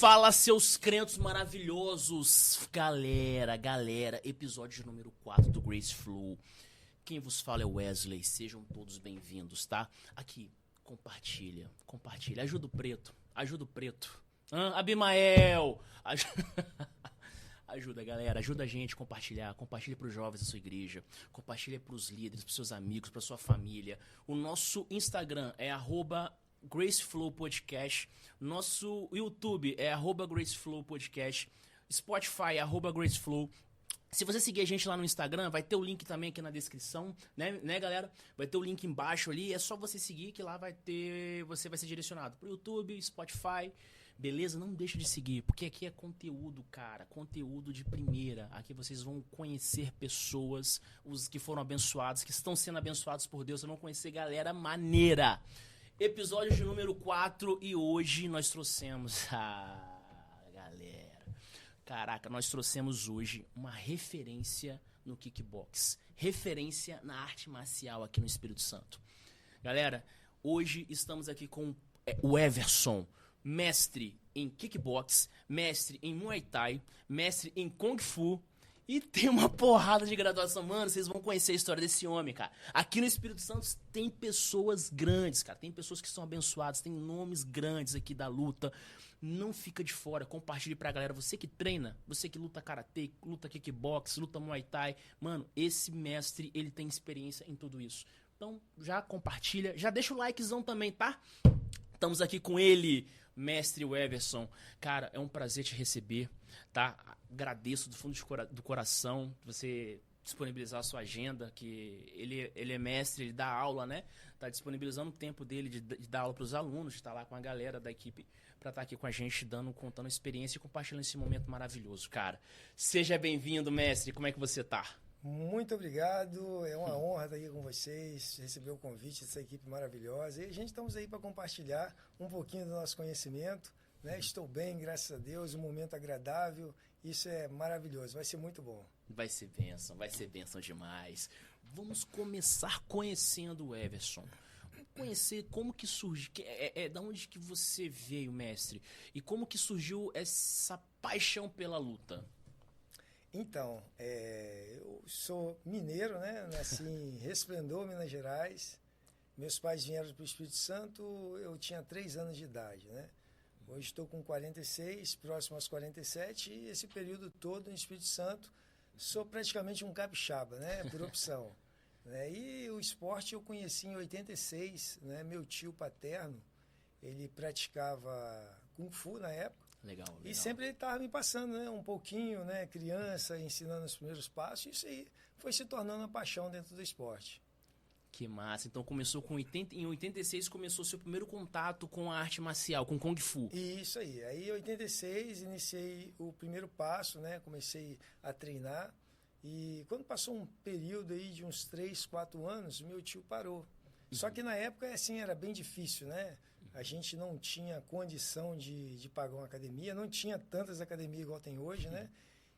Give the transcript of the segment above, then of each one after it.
Fala, seus crentos maravilhosos! Galera, episódio número 4 do Grace Flow. Quem vos fala é o Wesley, sejam todos bem-vindos, tá? Aqui, compartilha. Ajuda o preto. Abimael! Ajuda, galera, ajuda a gente a compartilhar. Compartilha pros jovens da sua igreja. Compartilha pros líderes, pros seus amigos, pra sua família. O nosso Instagram é @GraceFlowPodcast. Nosso YouTube é @GraceFlowPodcast. Spotify é @GraceFlow. Se você seguir a gente lá no Instagram, vai ter o link também aqui na descrição, né, galera? Vai ter o link embaixo ali, é só você seguir que lá você vai ser direcionado pro YouTube, Spotify, beleza? Não deixa de seguir, porque aqui é conteúdo, cara, conteúdo de primeira. Aqui vocês vão conhecer pessoas, os que foram abençoados, que estão sendo abençoados por Deus, vocês vão conhecer galera maneira. Episódio de número 4 e hoje nós trouxemos galera. Caraca, nós trouxemos hoje uma referência no kickbox, referência na arte marcial aqui no Espírito Santo. Galera, hoje estamos aqui com o Everson, mestre em kickbox, mestre em Muay Thai, mestre em Kung Fu e tem uma porrada de graduação. Mano, vocês vão conhecer a história desse homem, cara. Aqui no Espírito Santo tem pessoas grandes, cara, tem pessoas que são abençoadas, tem nomes grandes aqui da luta. Não fica de fora, compartilhe pra galera. Você que treina, você que luta karatê, luta kickbox, luta Muay Thai. Mano, esse mestre, ele tem experiência em tudo isso. Então, já compartilha, já deixa o likezão também, tá? Estamos aqui com ele, mestre Everson. Cara, é um prazer te receber, tá? Agradeço do fundo do coração você disponibilizar a sua agenda, que ele é mestre, ele dá aula, né? Tá disponibilizando o tempo dele de dar aula pros alunos, de estar lá com a galera da equipe pra estar aqui com a gente, contando experiência e compartilhando esse momento maravilhoso, cara. Seja bem-vindo, mestre. Como é que você tá? Muito obrigado. É uma honra estar aqui com vocês, receber o convite dessa equipe maravilhosa. E a gente estamos aí para compartilhar um pouquinho do nosso conhecimento, né? Estou bem, graças a Deus, um momento agradável. Isso é maravilhoso, vai ser muito bom. Vai ser bênção demais. Vamos começar conhecendo o Everson. Conhecer como que surge, da onde que você veio, mestre, e como que surgiu essa paixão pela luta. Então, eu sou mineiro, né? Nasci em Resplendor, Minas Gerais. Meus pais vieram para o Espírito Santo, eu tinha 3 anos de idade, né? Hoje estou com 46, próximo aos 47, e esse período todo no Espírito Santo sou praticamente um capixaba, né? Por opção. E o esporte eu conheci em 86, né? Meu tio paterno, ele praticava Kung Fu na época. Legal. E sempre ele estava me passando, né? Um pouquinho, né? Criança, ensinando os primeiros passos. Isso aí foi se tornando uma paixão dentro do esporte. Que massa. Então começou em 86 começou seu primeiro contato com a arte marcial, com Kung Fu. Isso aí. Aí em 86 iniciei o primeiro passo, né? Comecei a treinar. E quando passou um período aí de uns 3, 4 anos, meu tio parou. Só que na época, assim, era bem difícil, né? A gente não tinha condição de pagar uma academia, não tinha tantas academias igual tem hoje, né?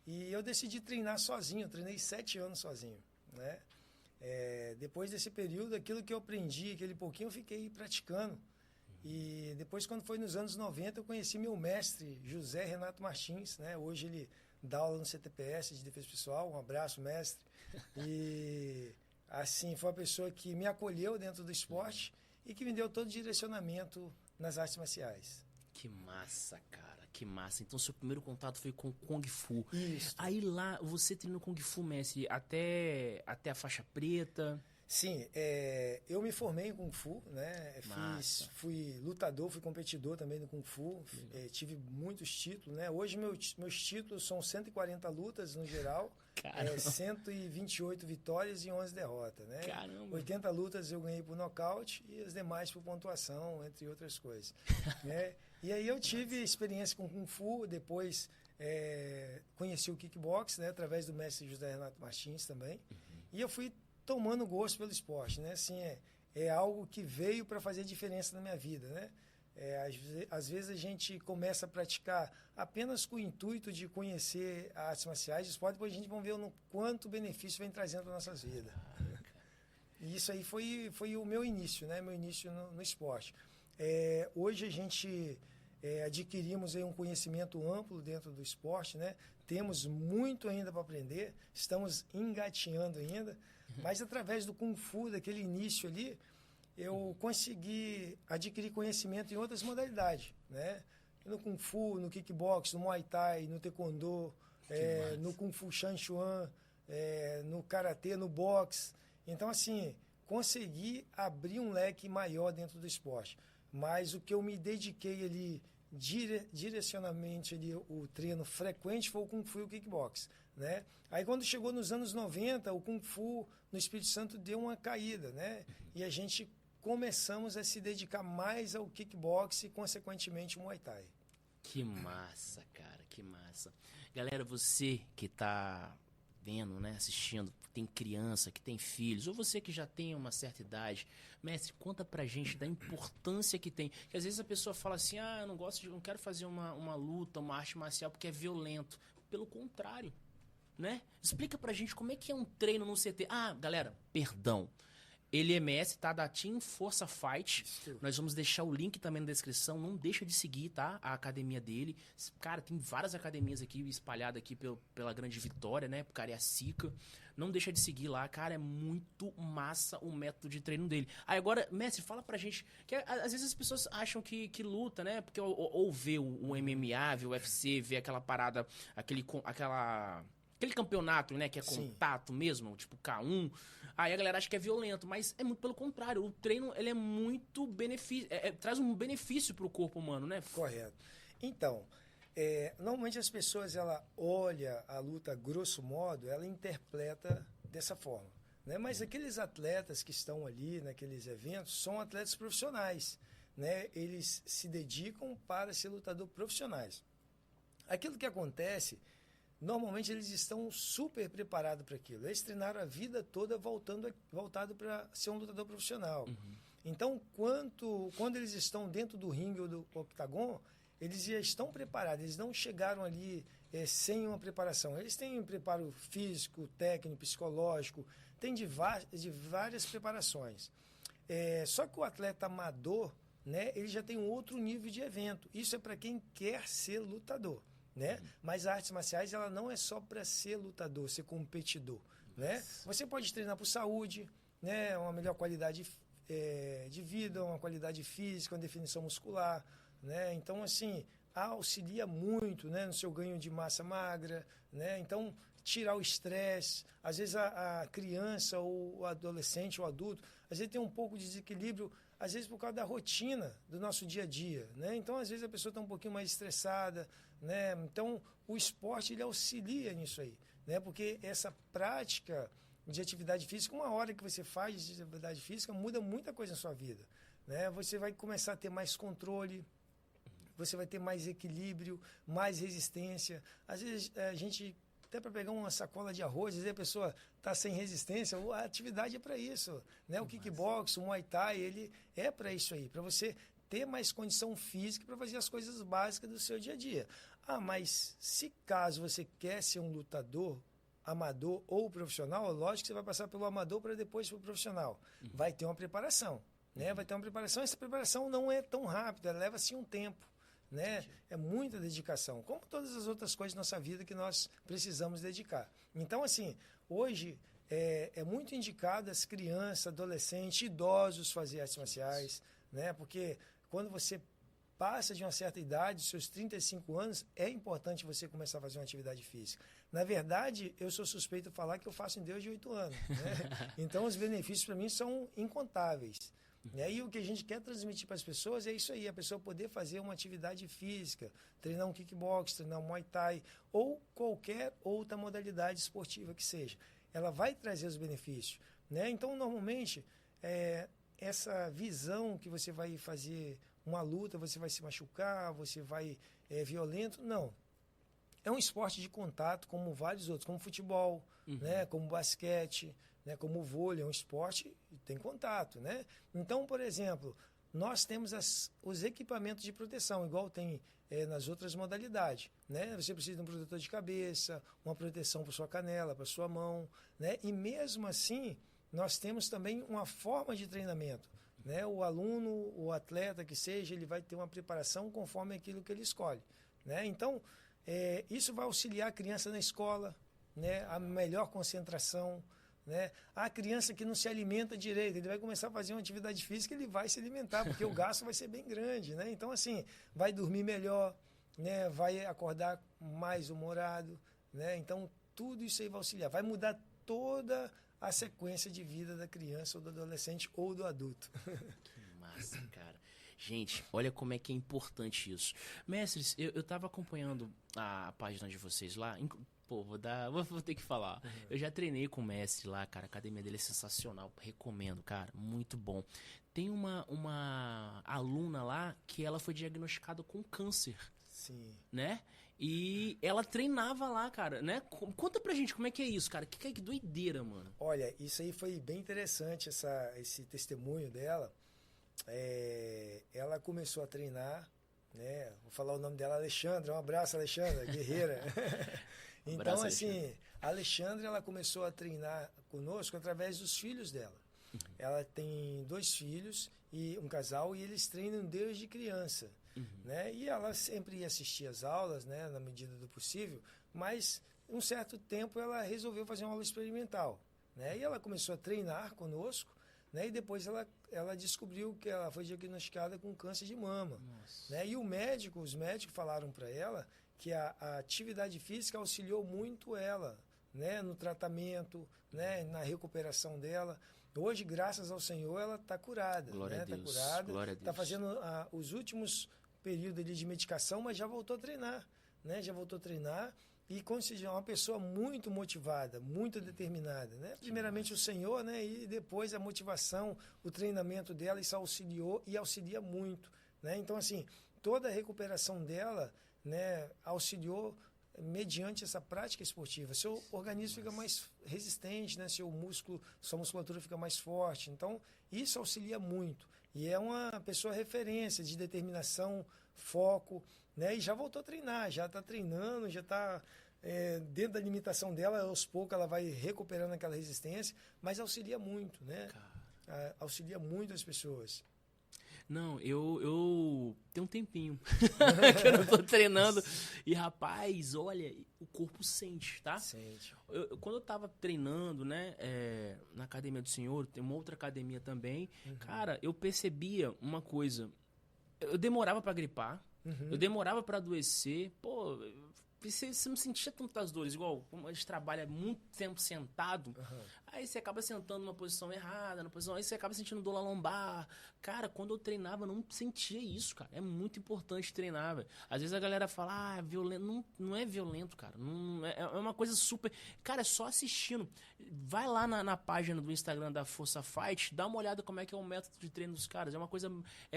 E eu decidi treinar sozinho, eu treinei 7 anos sozinho, né? Depois desse período, aquilo que eu aprendi, aquele pouquinho, eu fiquei praticando. E depois, quando foi nos anos 90, eu conheci meu mestre, José Renato Martins, né? Hoje ele dá aula no CTPS de Defesa Pessoal. Um abraço, mestre. E, assim, foi uma pessoa que me acolheu dentro do esporte e que me deu todo o direcionamento nas artes marciais. Que massa, cara. Que massa. Então, seu primeiro contato foi com Kung Fu. Isso. Aí lá, você treinou Kung Fu, mestre, até a faixa preta? Sim, eu me formei em Kung Fu, né? Fui lutador, fui competidor também no Kung Fu, tive muitos títulos, né? Hoje meus títulos são 140 lutas no geral, 128 vitórias e 11 derrotas, né? Caramba. 80 lutas eu ganhei por nocaute e as demais por pontuação, entre outras coisas. Né? E aí eu tive experiência com Kung Fu, depois conheci o kickbox, né? Através do mestre José Renato Martins também, e eu fui tomando gosto pelo esporte, né? Assim, é algo que veio para fazer diferença na minha vida, né? Às vezes a gente começa a praticar apenas com o intuito de conhecer as artes marciais, esporte, depois a gente vai ver o quanto benefício vem trazendo para nossas vidas. E isso aí foi o meu início, né? Meu início no esporte. Hoje a gente adquirimos aí um conhecimento amplo dentro do esporte, né? Temos muito ainda para aprender, estamos engatinhando ainda, mas através do Kung Fu, daquele início ali, eu consegui adquirir conhecimento em outras modalidades, né? No Kung Fu, no Kickbox, no Muay Thai, no Taekwondo, no Kung Fu Shan-Chuan, no Karatê, no boxe. Então, assim, consegui abrir um leque maior dentro do esporte. Mas o que eu me dediquei ali, direcionamente ali, o treino frequente foi o Kung Fu e o Kickbox, né? Aí quando chegou nos anos 90, o Kung Fu no Espírito Santo deu uma caída, né? E a gente começamos a se dedicar mais ao Kickbox e, consequentemente, ao Muay Thai. Que massa, cara, que massa. Galera, você que tá vendo, né, assistindo, tem criança, que tem filhos, ou você que já tem uma certa idade, mestre, conta pra gente da importância que tem. Que às vezes a pessoa fala assim, eu não quero fazer uma luta, uma arte marcial porque é violento. Pelo contrário, né? Explica pra gente como é que é um treino no CT. Galera, perdão. Ele é mestre, tá? Da Team Força Fight. Isso. Nós vamos deixar o link também na descrição. Não deixa de seguir, tá? A academia dele. Cara, tem várias academias aqui espalhadas aqui pela Grande Vitória, né? Cariacica. Não deixa de seguir lá. Cara, é muito massa o método de treino dele. Aí agora, mestre, fala pra gente. Que às vezes as pessoas acham que luta, né? Porque ou vê o MMA, vê o UFC, vê aquela parada, aquele campeonato, né? Que é contato mesmo, tipo K1. Aí a galera acha que é violento, mas é muito pelo contrário. O treino, ele é muito benefício, traz um benefício pro corpo humano, né? Correto. Então, normalmente as pessoas, ela olha a luta grosso modo, ela interpreta dessa forma, né? Mas aqueles atletas que estão ali naqueles eventos são atletas profissionais, né? Eles se dedicam para ser lutador profissionais. Aquilo que acontece, normalmente eles estão super preparados para aquilo. Eles treinaram a vida toda voltado para ser um lutador profissional. Uhum. Então, quando eles estão dentro do ringue ou do octagon, eles já estão preparados. Eles não chegaram ali sem uma preparação. Eles têm um preparo físico, técnico, psicológico, tem de várias preparações. Só que o atleta amador, né, ele já tem um outro nível de evento. Isso é para quem quer ser lutador. Né? Mas as artes marciais, ela não é só para ser lutador, ser competidor, né? Você pode treinar por saúde, né? Uma melhor qualidade de vida, uma qualidade física, uma definição muscular, né? Então, assim, auxilia muito, né, no seu ganho de massa magra, né? Então, tirar o estresse. Às vezes a criança ou o adolescente ou adulto, às vezes tem um pouco de desequilíbrio, às vezes por causa da rotina do nosso dia a dia, né? Então, às vezes a pessoa está um pouquinho mais estressada, né? Então, o esporte, ele auxilia nisso aí, né? Porque essa prática de atividade física, uma hora que você faz de atividade física, muda muita coisa na sua vida, né? Você vai começar a ter mais controle, você vai ter mais equilíbrio, mais resistência. Às vezes, a gente, até para pegar uma sacola de arroz, às vezes a pessoa está sem resistência, a atividade é para isso, né? O kickbox, o Muay Thai, ele é para isso aí, para você ter mais condição física para fazer as coisas básicas do seu dia a dia. Mas se caso você quer ser um lutador amador ou profissional, lógico que você vai passar pelo amador para depois para o profissional. Vai ter uma preparação, né? Vai ter uma preparação. Essa preparação não é tão rápida, leva-se um tempo, né? É muita dedicação, como todas as outras coisas da nossa vida que nós precisamos dedicar. Então, assim, hoje é muito indicado as crianças, adolescentes, idosos fazer artes marciais, né? Porque quando você passa de uma certa idade, seus 35 anos, é importante você começar a fazer uma atividade física. Na verdade, eu sou suspeito de falar que eu faço em Deus de 8 anos, né? Então, os benefícios para mim são incontáveis. E o que a gente quer transmitir para as pessoas é isso aí, a pessoa poder fazer uma atividade física, treinar um kickbox, treinar um Muay Thai, ou qualquer outra modalidade esportiva que seja. Ela vai trazer os benefícios, né? Então, normalmente, essa visão que você vai fazer uma luta, você vai se machucar, você vai violento, não. É um esporte de contato, como vários outros, como futebol, né? Como basquete, né? Como vôlei, é um esporte e tem contato, né? Então, por exemplo, nós temos os equipamentos de proteção, igual tem nas outras modalidades, né? Você precisa de um protetor de cabeça, uma proteção para sua canela, para sua mão, né? E mesmo assim, nós temos também uma forma de treinamento, né? O aluno, o atleta que seja, ele vai ter uma preparação conforme aquilo que ele escolhe, né? Então, isso vai auxiliar a criança na escola, né? A melhor concentração, né? A criança que não se alimenta direito, ele vai começar a fazer uma atividade física, ele vai se alimentar, porque o gasto vai ser bem grande, né? Então, assim, vai dormir melhor, né? Vai acordar mais humorado, né? Então, tudo isso aí vai auxiliar, vai mudar toda a sequência de vida da criança ou do adolescente ou do adulto. Que massa, cara. Gente, olha como é que é importante isso. Mestres, eu tava acompanhando a página de vocês lá. Pô, vou ter que falar. Eu já treinei com o mestre lá, cara. A academia dele é sensacional. Recomendo, cara. Muito bom. Tem uma aluna lá que ela foi diagnosticada com câncer. Sim. Né? E ela treinava lá, cara, né? Conta pra gente como é que é isso, cara. Que doideira, mano. Olha, isso aí foi bem interessante, esse testemunho dela. Ela começou a treinar, né? Vou falar o nome dela, Alexandra. Um abraço, Alexandra, guerreira. Então, abraço, assim, a Alexandra, ela começou a treinar conosco através dos filhos dela. Ela tem 2 filhos e um casal, e eles treinam desde criança. Né? E ela sempre ia assistir às aulas, né, na medida do possível, mas um certo tempo ela resolveu fazer uma aula experimental, né? E ela começou a treinar conosco, né? E depois ela descobriu que ela foi diagnosticada com câncer de mama. Né? E os médicos falaram para ela que a atividade física auxiliou muito ela, né, no tratamento, né, na recuperação dela. Hoje, graças ao Senhor, ela está curada. Glória, né? a Deus. Tá curada, Glória a Deus. Está fazendo os últimos período ali de medicação, mas já voltou a treinar, né? Já voltou a treinar e conseguiu uma pessoa muito motivada, muito determinada, né? Primeiramente o Senhor, né? E depois a motivação, o treinamento dela, isso auxiliou e auxilia muito, né? Então, assim, toda a recuperação dela, né, auxiliou mediante essa prática esportiva. Seu organismo fica mais resistente, né? Sua musculatura fica mais forte. Então, isso auxilia muito. E é uma pessoa referência de determinação, foco, né? E já voltou a treinar, já está treinando, já está dentro da limitação dela, aos poucos ela vai recuperando aquela resistência, mas auxilia muito, né? Auxilia muito as pessoas. Não, eu tenho um tempinho que eu não tô treinando. E, rapaz, olha, o corpo sente, tá? Sente. Quando eu tava treinando, né, na Academia do Senhor, tem uma outra academia também, cara, eu percebia uma coisa. Eu demorava pra gripar, eu demorava pra adoecer, pô... Você não sentia tantas dores, igual como a gente trabalha muito tempo sentado, aí você acaba sentando numa posição errada, aí você acaba sentindo dor na lombar. Cara, quando eu treinava, eu não sentia isso, cara. É muito importante treinar, velho. Às vezes a galera fala, violento. Não é violento, cara. Não, é uma coisa super... Cara, é só assistindo. Vai lá na página do Instagram da Força Fight, dá uma olhada como é que é o método de treino dos caras. É uma coisa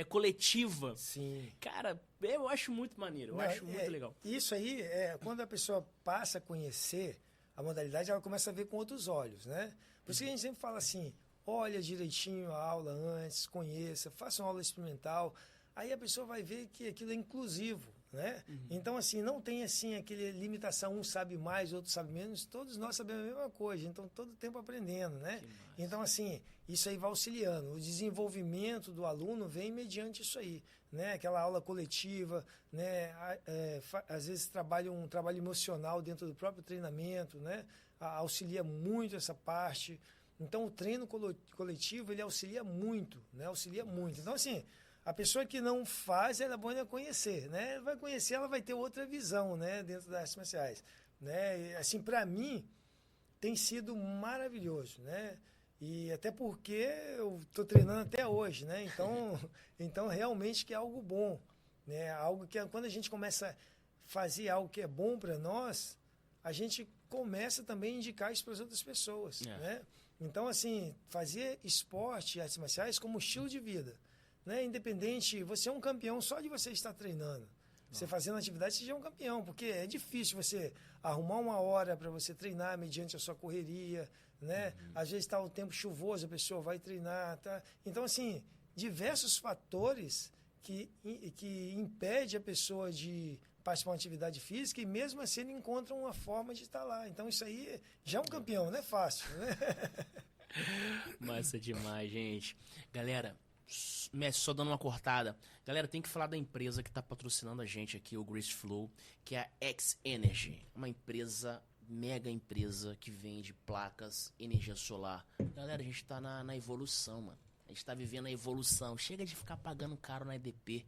coletiva. Sim. Cara, eu acho muito maneiro, eu acho muito legal. Isso aí, quando a pessoa passa a conhecer a modalidade, ela começa a ver com outros olhos, né? Por isso que a gente sempre fala assim, olha direitinho a aula antes, conheça, faça uma aula experimental, aí a pessoa vai ver que aquilo é inclusivo, né? Então, assim, não tem assim aquela limitação, um sabe mais, outro sabe menos, todos nós sabemos a mesma coisa, então todo tempo aprendendo, né? Então, assim, isso aí vai auxiliando, o desenvolvimento do aluno vem mediante isso aí, né? Aquela aula coletiva, né? Às vezes trabalha um trabalho emocional dentro do próprio treinamento, né? Auxilia muito essa parte. Então, o treino coletivo, ele auxilia muito, né? Auxilia muito. Então, assim, a pessoa que não faz, ela é boa em conhecer, né? Vai conhecer, ela vai ter outra visão, né? Dentro das artes marciais, né? E, assim, para mim, tem sido maravilhoso, né? E até porque eu estou treinando até hoje, né? Então realmente que é algo bom, né? Algo que quando a gente começa a fazer algo que é bom para nós, a gente começa também a indicar isso para as outras pessoas, né? Então, assim, fazer esporte e artes marciais como estilo de vida, né? Independente, você é um campeão só de você estar treinando. Você fazendo atividade, você já é um campeão, porque é difícil você arrumar uma hora para você treinar mediante a sua correria, né? Às vezes está o tempo chuvoso, a pessoa vai treinar, tá? Então, assim, diversos fatores que impede a pessoa de participar de uma atividade física e mesmo assim ele encontra uma forma de estar lá. Então, isso aí já é um campeão, não é fácil, né? Massa demais, gente. Galera, Mestre, só dando uma cortada. Galera, tem que falar da empresa que tá patrocinando a gente aqui, o Grace Flow, que é a X Energy. Uma empresa, mega empresa, que vende placas, energia solar. Galera, a gente tá na evolução, mano. A gente tá vivendo a evolução. Chega de ficar pagando caro na EDP.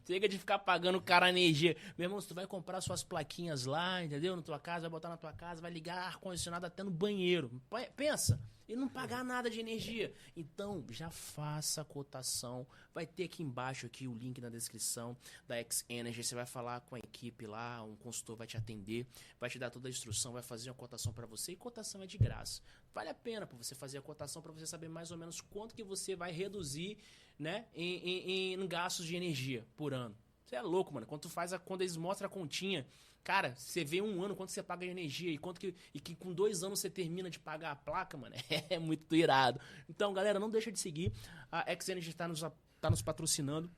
Chega de ficar pagando caro a energia. Meu irmão, se tu vai comprar suas plaquinhas lá, entendeu? Na tua casa, vai botar na tua casa, vai ligar ar-condicionado até no banheiro. Pensa, e não pagar nada de energia. Então, já faça a cotação. Vai ter aqui embaixo aqui o link na descrição da X Energy. Você vai falar com a equipe lá, um consultor vai te atender, vai te dar toda a instrução, vai fazer uma cotação para você. E cotação é de graça. Vale a pena para você fazer a cotação, para você saber mais ou menos quanto que você vai reduzir, né, em gastos de energia por ano. Você é louco, mano. Quando eles mostram a continha, cara, você vê um ano quanto você paga de energia e que com 2 anos você termina de pagar a placa, mano, é muito irado. Então, galera, não deixa de seguir. A X Energy tá nos patrocinando.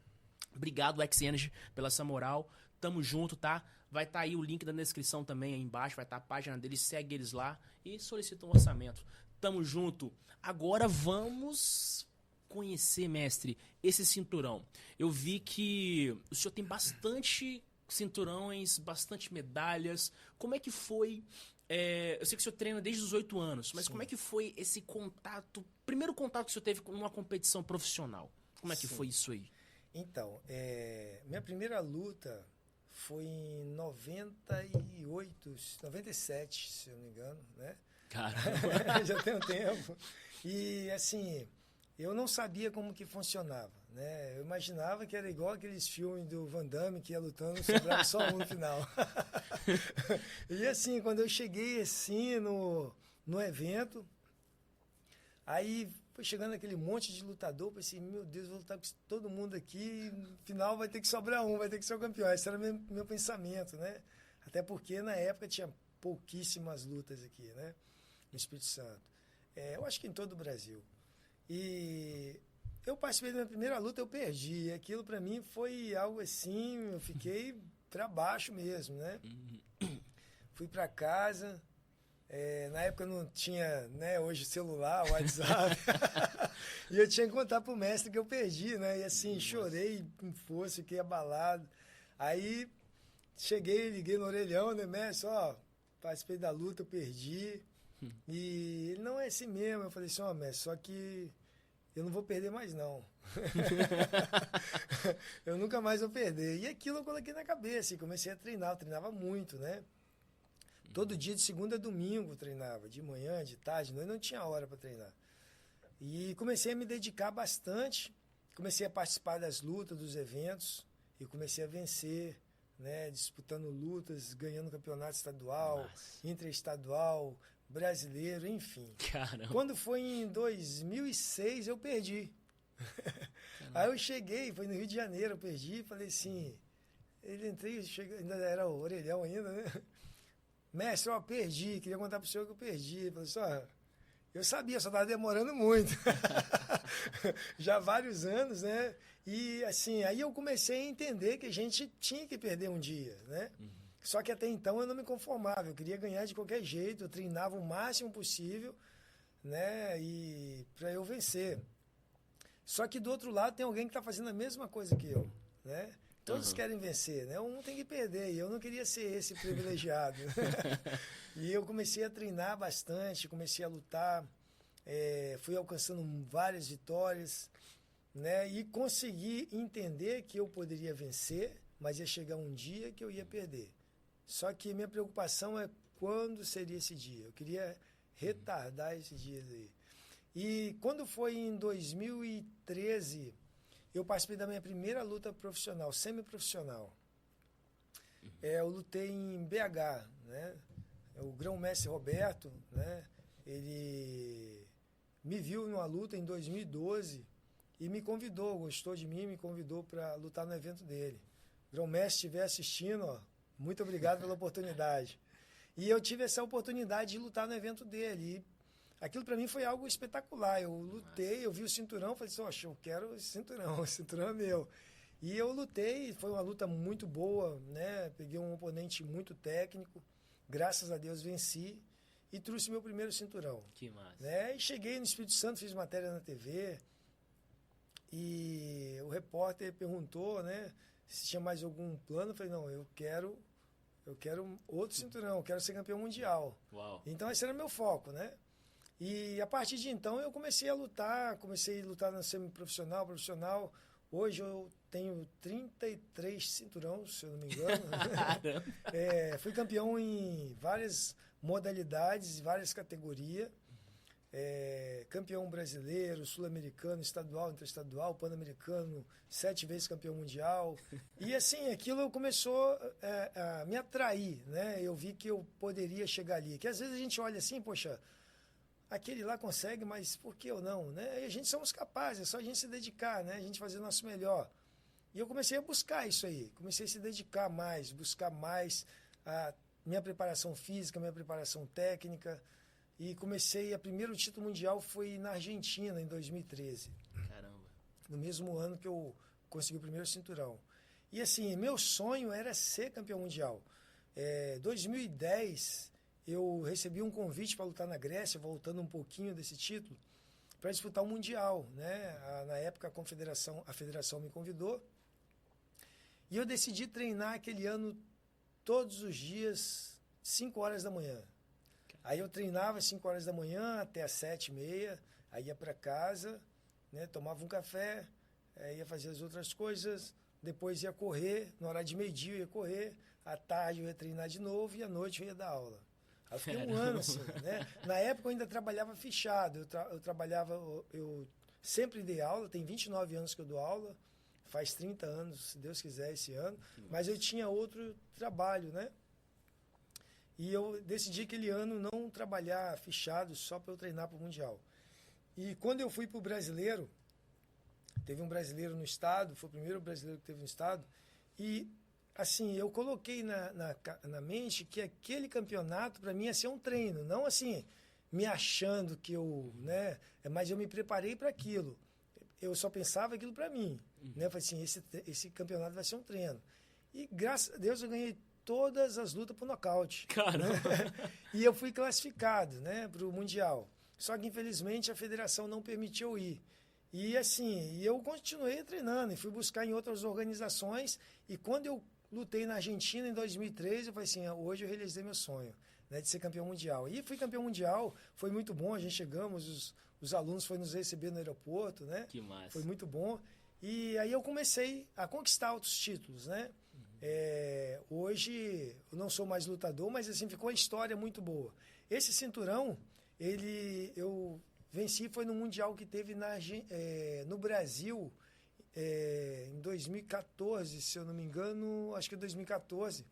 Obrigado, X Energy, pela essa moral. Tamo junto, tá? Vai estar aí o link da descrição também aí embaixo, vai estar a página deles, segue eles lá e solicita um orçamento. Tamo junto. Agora vamos conhecer, mestre, esse cinturão. Eu vi que o senhor tem bastante cinturões, bastante medalhas. Como é que foi? Eu sei que o senhor treina desde os 8 anos, mas Sim. Como é que foi esse contato, primeiro contato que o senhor teve com uma competição profissional? Como é que Sim. foi isso aí? Então, minha primeira luta foi em 98, 97, se eu não me engano, né? Caramba! Já tem um tempo. E, assim, eu não sabia como que funcionava, né? Eu imaginava que era igual aqueles filmes do Van Damme, que ia lutando e sobrava só um no final. E, assim, quando eu cheguei, assim, no evento, aí foi chegando aquele monte de lutador, pensei, meu Deus, vou lutar com todo mundo aqui, no final vai ter que sobrar um, vai ter que ser o campeão. Esse era meu pensamento, né? Até porque na época tinha pouquíssimas lutas aqui, né? No Espírito Santo. Eu acho que em todo o Brasil. E eu participei da minha primeira luta, eu perdi. Aquilo para mim foi algo assim, eu fiquei para baixo mesmo, né? Fui para casa. Na época não tinha, né, hoje celular, WhatsApp, e eu tinha que contar pro mestre que eu perdi, né, e assim, chorei com força, fiquei abalado. Aí cheguei, liguei no orelhão, né, mestre, participei da luta, eu perdi, e ele, não é assim mesmo. Eu falei assim, mestre, só que eu não vou perder mais não. Eu nunca mais vou perder. E aquilo eu coloquei na cabeça e comecei a treinar, eu treinava muito, né. Todo dia, de segunda a domingo, treinava. De manhã, de tarde, de noite, não tinha hora para treinar. E comecei a me dedicar bastante. Comecei a participar das lutas, dos eventos. E comecei a vencer, né? Disputando lutas, ganhando campeonato estadual, Nossa. Interestadual, brasileiro, enfim. Caramba. Quando foi em 2006, eu perdi. Aí eu cheguei, foi no Rio de Janeiro, eu perdi. Falei assim, ainda era o orelhão ainda, né? Mestre, perdi, queria contar pro senhor que eu perdi. Falei assim, eu sabia, só estava demorando muito. Já há vários anos, né? E assim, aí eu comecei a entender que a gente tinha que perder um dia, né? Só que até então eu não me conformava, eu queria ganhar de qualquer jeito, eu treinava o máximo possível, né? E para eu vencer. Só que do outro lado tem alguém que está fazendo a mesma coisa que eu, né? Todos querem vencer, né? Um tem que perder, e eu não queria ser esse privilegiado. E eu comecei a treinar bastante, comecei a lutar, fui alcançando várias vitórias, né? E consegui entender que eu poderia vencer, mas ia chegar um dia que eu ia perder. Só que minha preocupação é quando seria esse dia. Eu queria retardar esses dias aí. E quando foi em 2013... eu participei da minha primeira luta profissional, semiprofissional. Eu lutei em BH, né? O grão-mestre Roberto, né? Ele me viu numa luta em 2012 e me convidou, gostou de mim, me convidou para lutar no evento dele. O grão-mestre estiver assistindo, muito obrigado pela oportunidade. E eu tive essa oportunidade de lutar no evento dele. E aquilo para mim foi algo espetacular. Eu lutei, eu vi o cinturão, falei assim, eu quero esse cinturão é meu. E eu lutei, foi uma luta muito boa, né? Peguei um oponente muito técnico, graças a Deus venci e trouxe meu primeiro cinturão. Que massa. Né? E cheguei no Espírito Santo, fiz matéria na TV, E o repórter perguntou, né, se tinha mais algum plano. Eu falei, não, eu quero outro cinturão, eu quero ser campeão mundial. Uau. Então esse era meu foco, né? E a partir de então eu comecei a lutar no semiprofissional, profissional. Hoje eu tenho 33 cinturões, se eu não me engano. Fui campeão em várias modalidades, várias categorias. Campeão brasileiro, sul-americano, estadual, interestadual, pan-americano, 7 vezes campeão mundial. E assim, aquilo começou a me atrair, né? Eu vi que eu poderia chegar ali. Que às vezes a gente olha assim, poxa, aquele lá consegue, mas por que eu não, né? E a gente somos capazes, é só a gente se dedicar, né? A gente fazer o nosso melhor. E eu comecei a buscar isso aí, comecei a se dedicar mais, buscar mais a minha preparação física, minha preparação técnica. E o primeiro título mundial foi na Argentina, em 2013. Caramba. No mesmo ano que eu consegui o primeiro cinturão. E assim, meu sonho era ser campeão mundial. 2010, eu recebi um convite para lutar na Grécia, voltando um pouquinho desse título, para disputar o Mundial, né? Na época a federação me convidou. E eu decidi treinar aquele ano todos os dias, 5 horas da manhã. Aí eu treinava às 5 horas da manhã até às 7h30, aí ia para casa, né, tomava um café, ia fazer as outras coisas, depois ia correr, na hora de meio-dia eu ia correr, à tarde eu ia treinar de novo e à noite eu ia dar aula. Aí eu fiquei um ano assim, né? Na época eu ainda trabalhava fechado, eu sempre dei aula, tem 29 anos que eu dou aula, faz 30 anos, se Deus quiser, esse ano, mas eu tinha outro trabalho, né? E eu decidi aquele ano não trabalhar fechado só para eu treinar para o Mundial. E quando eu fui para o Brasileiro, teve um brasileiro no estado, foi o primeiro brasileiro que teve no estado, e assim, eu coloquei na mente que aquele campeonato para mim ia ser um treino, não assim, me achando que eu, né, mas eu me preparei para aquilo. Eu só pensava aquilo para mim, né? Eu falei assim, esse campeonato vai ser um treino. E graças a Deus eu ganhei todas as lutas por nocaute. Caramba! Né? E eu fui classificado, né, para o Mundial. Só que, infelizmente, a federação não permitiu ir. E, assim, eu continuei treinando e fui buscar em outras organizações. E quando eu lutei na Argentina, em 2013, eu falei assim, hoje eu realizei meu sonho, né, de ser campeão mundial. E fui campeão mundial, foi muito bom, a gente chegamos, os alunos foram nos receber no aeroporto, né? Que massa! Foi muito bom. E aí eu comecei a conquistar outros títulos, né? Hoje eu não sou mais lutador, mas assim ficou uma história muito boa. Esse cinturão, eu venci, foi no Mundial que teve no Brasil em 2014, se eu não me engano, acho que 2014.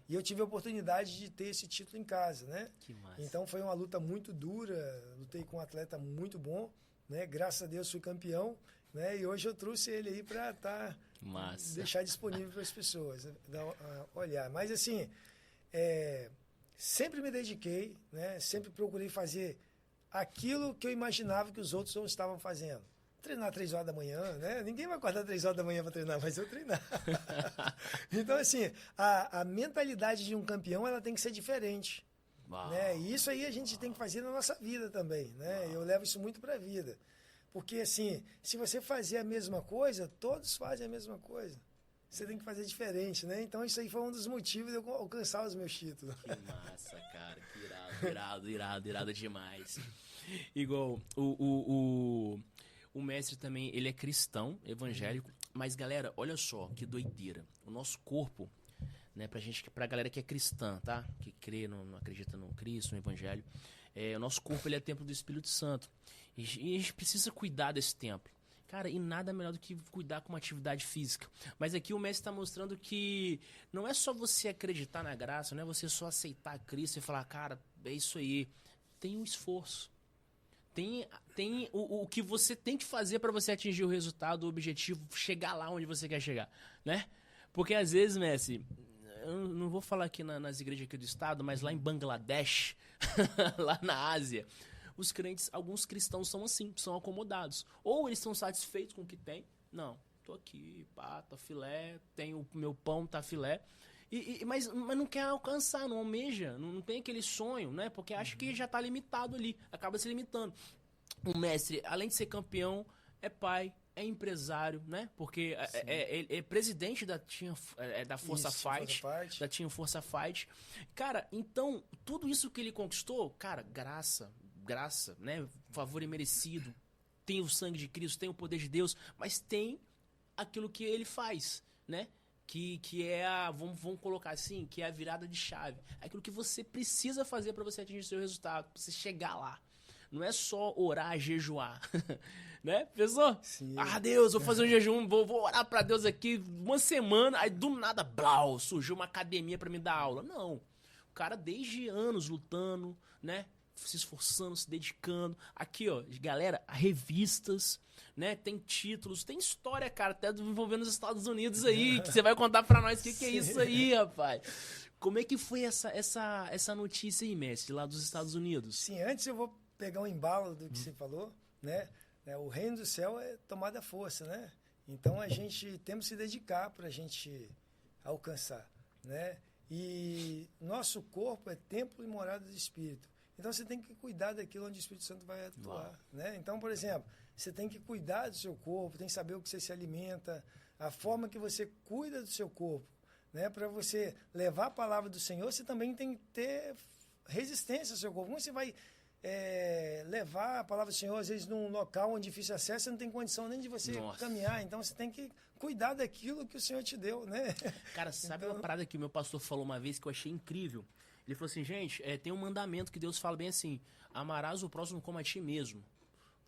E eu tive a oportunidade de ter esse título em casa, né? Que massa. Então foi uma luta muito dura, lutei com um atleta muito bom, né? Graças a Deus fui campeão, né? E hoje eu trouxe ele aí para deixar disponível para as pessoas olhar. Mas assim, sempre me dediquei, né? Sempre procurei fazer aquilo que eu imaginava que os outros não estavam fazendo. Treinar 3 horas da manhã, né? Ninguém vai acordar 3 horas da manhã para treinar, mas eu treinar. Então, assim, a mentalidade de um campeão, ela tem que ser diferente. Né? E isso aí a gente tem que fazer na nossa vida também, né? Eu levo isso muito para a vida. Porque, assim, se você fazer a mesma coisa, todos fazem a mesma coisa. Você tem que fazer diferente, né? Então, isso aí foi um dos motivos de eu alcançar os meus títulos. Que massa, cara. Que irado demais. Igual, o mestre também, ele é cristão, evangélico. Mas, galera, olha só, que doideira. O nosso corpo, né, pra galera que é cristã, tá? Que crê, não acredita no Cristo, no Evangelho. O nosso corpo, ele é templo do Espírito Santo. E a gente precisa cuidar desse templo. Cara, e nada melhor do que cuidar com uma atividade física. Mas aqui o mestre está mostrando que não é só você acreditar na graça, não é você só aceitar Cristo e falar, cara, é isso aí. Tem um esforço. Tem o que você tem que fazer para você atingir o resultado, o objetivo, chegar lá onde você quer chegar, né? Porque às vezes, mestre, eu não vou falar aqui nas igrejas aqui do estado, mas lá em Bangladesh, lá na Ásia, os crentes, alguns cristãos são assim, são acomodados. Ou eles estão satisfeitos com o que tem. Não, tô aqui, pá, tá filé, tenho o meu pão, tá filé. Mas não quer alcançar, não almeja, não tem aquele sonho, né? Porque acha que já tá limitado ali, acaba se limitando. O mestre, além de ser campeão, é pai, é empresário, né? Porque é presidente da da Força Isso, Fight, Força Fight. da Team Força Fight. Cara, então, tudo isso que ele conquistou, cara, graça, né? Favor imerecido. Tem o sangue de Cristo, tem o poder de Deus, mas tem aquilo que ele faz, né? Que é vamos colocar assim, que é a virada de chave. É aquilo que você precisa fazer para você atingir o seu resultado, pra você chegar lá. Não é só orar, jejuar. Né? Pensou? Sim. Ah, Deus, vou fazer um jejum, vou orar pra Deus aqui uma semana, aí do nada, blau, surgiu uma academia pra me dar aula. Não. O cara desde anos lutando, né? Se esforçando, se dedicando. Aqui, ó, galera, revistas, né? Tem títulos, tem história, cara, até envolvendo os Estados Unidos aí, que você vai contar pra nós o que é isso aí, rapaz. Como é que foi essa notícia aí, mestre, lá dos Estados Unidos? Sim, antes eu vou pegar um embalo do que você falou, né? O reino do céu é tomada à força, né? Então a gente temos que se dedicar para a gente alcançar, né? E nosso corpo é templo e morada do Espírito. Então você tem que cuidar daquilo onde o Espírito Santo vai atuar, né? Então, por exemplo, você tem que cuidar do seu corpo, tem que saber o que você se alimenta, a forma que você cuida do seu corpo, né? Para você levar a palavra do Senhor, você também tem que ter resistência ao seu corpo. Como você vai levar a palavra do Senhor, às vezes, num local onde é difícil acesso, você não tem condição nem de você caminhar. Então, você tem que cuidar daquilo que o Senhor te deu, né? Cara, sabe uma parada que o meu pastor falou uma vez que eu achei incrível? Ele falou assim, gente, tem um mandamento que Deus fala bem assim, amarás o próximo como a ti mesmo.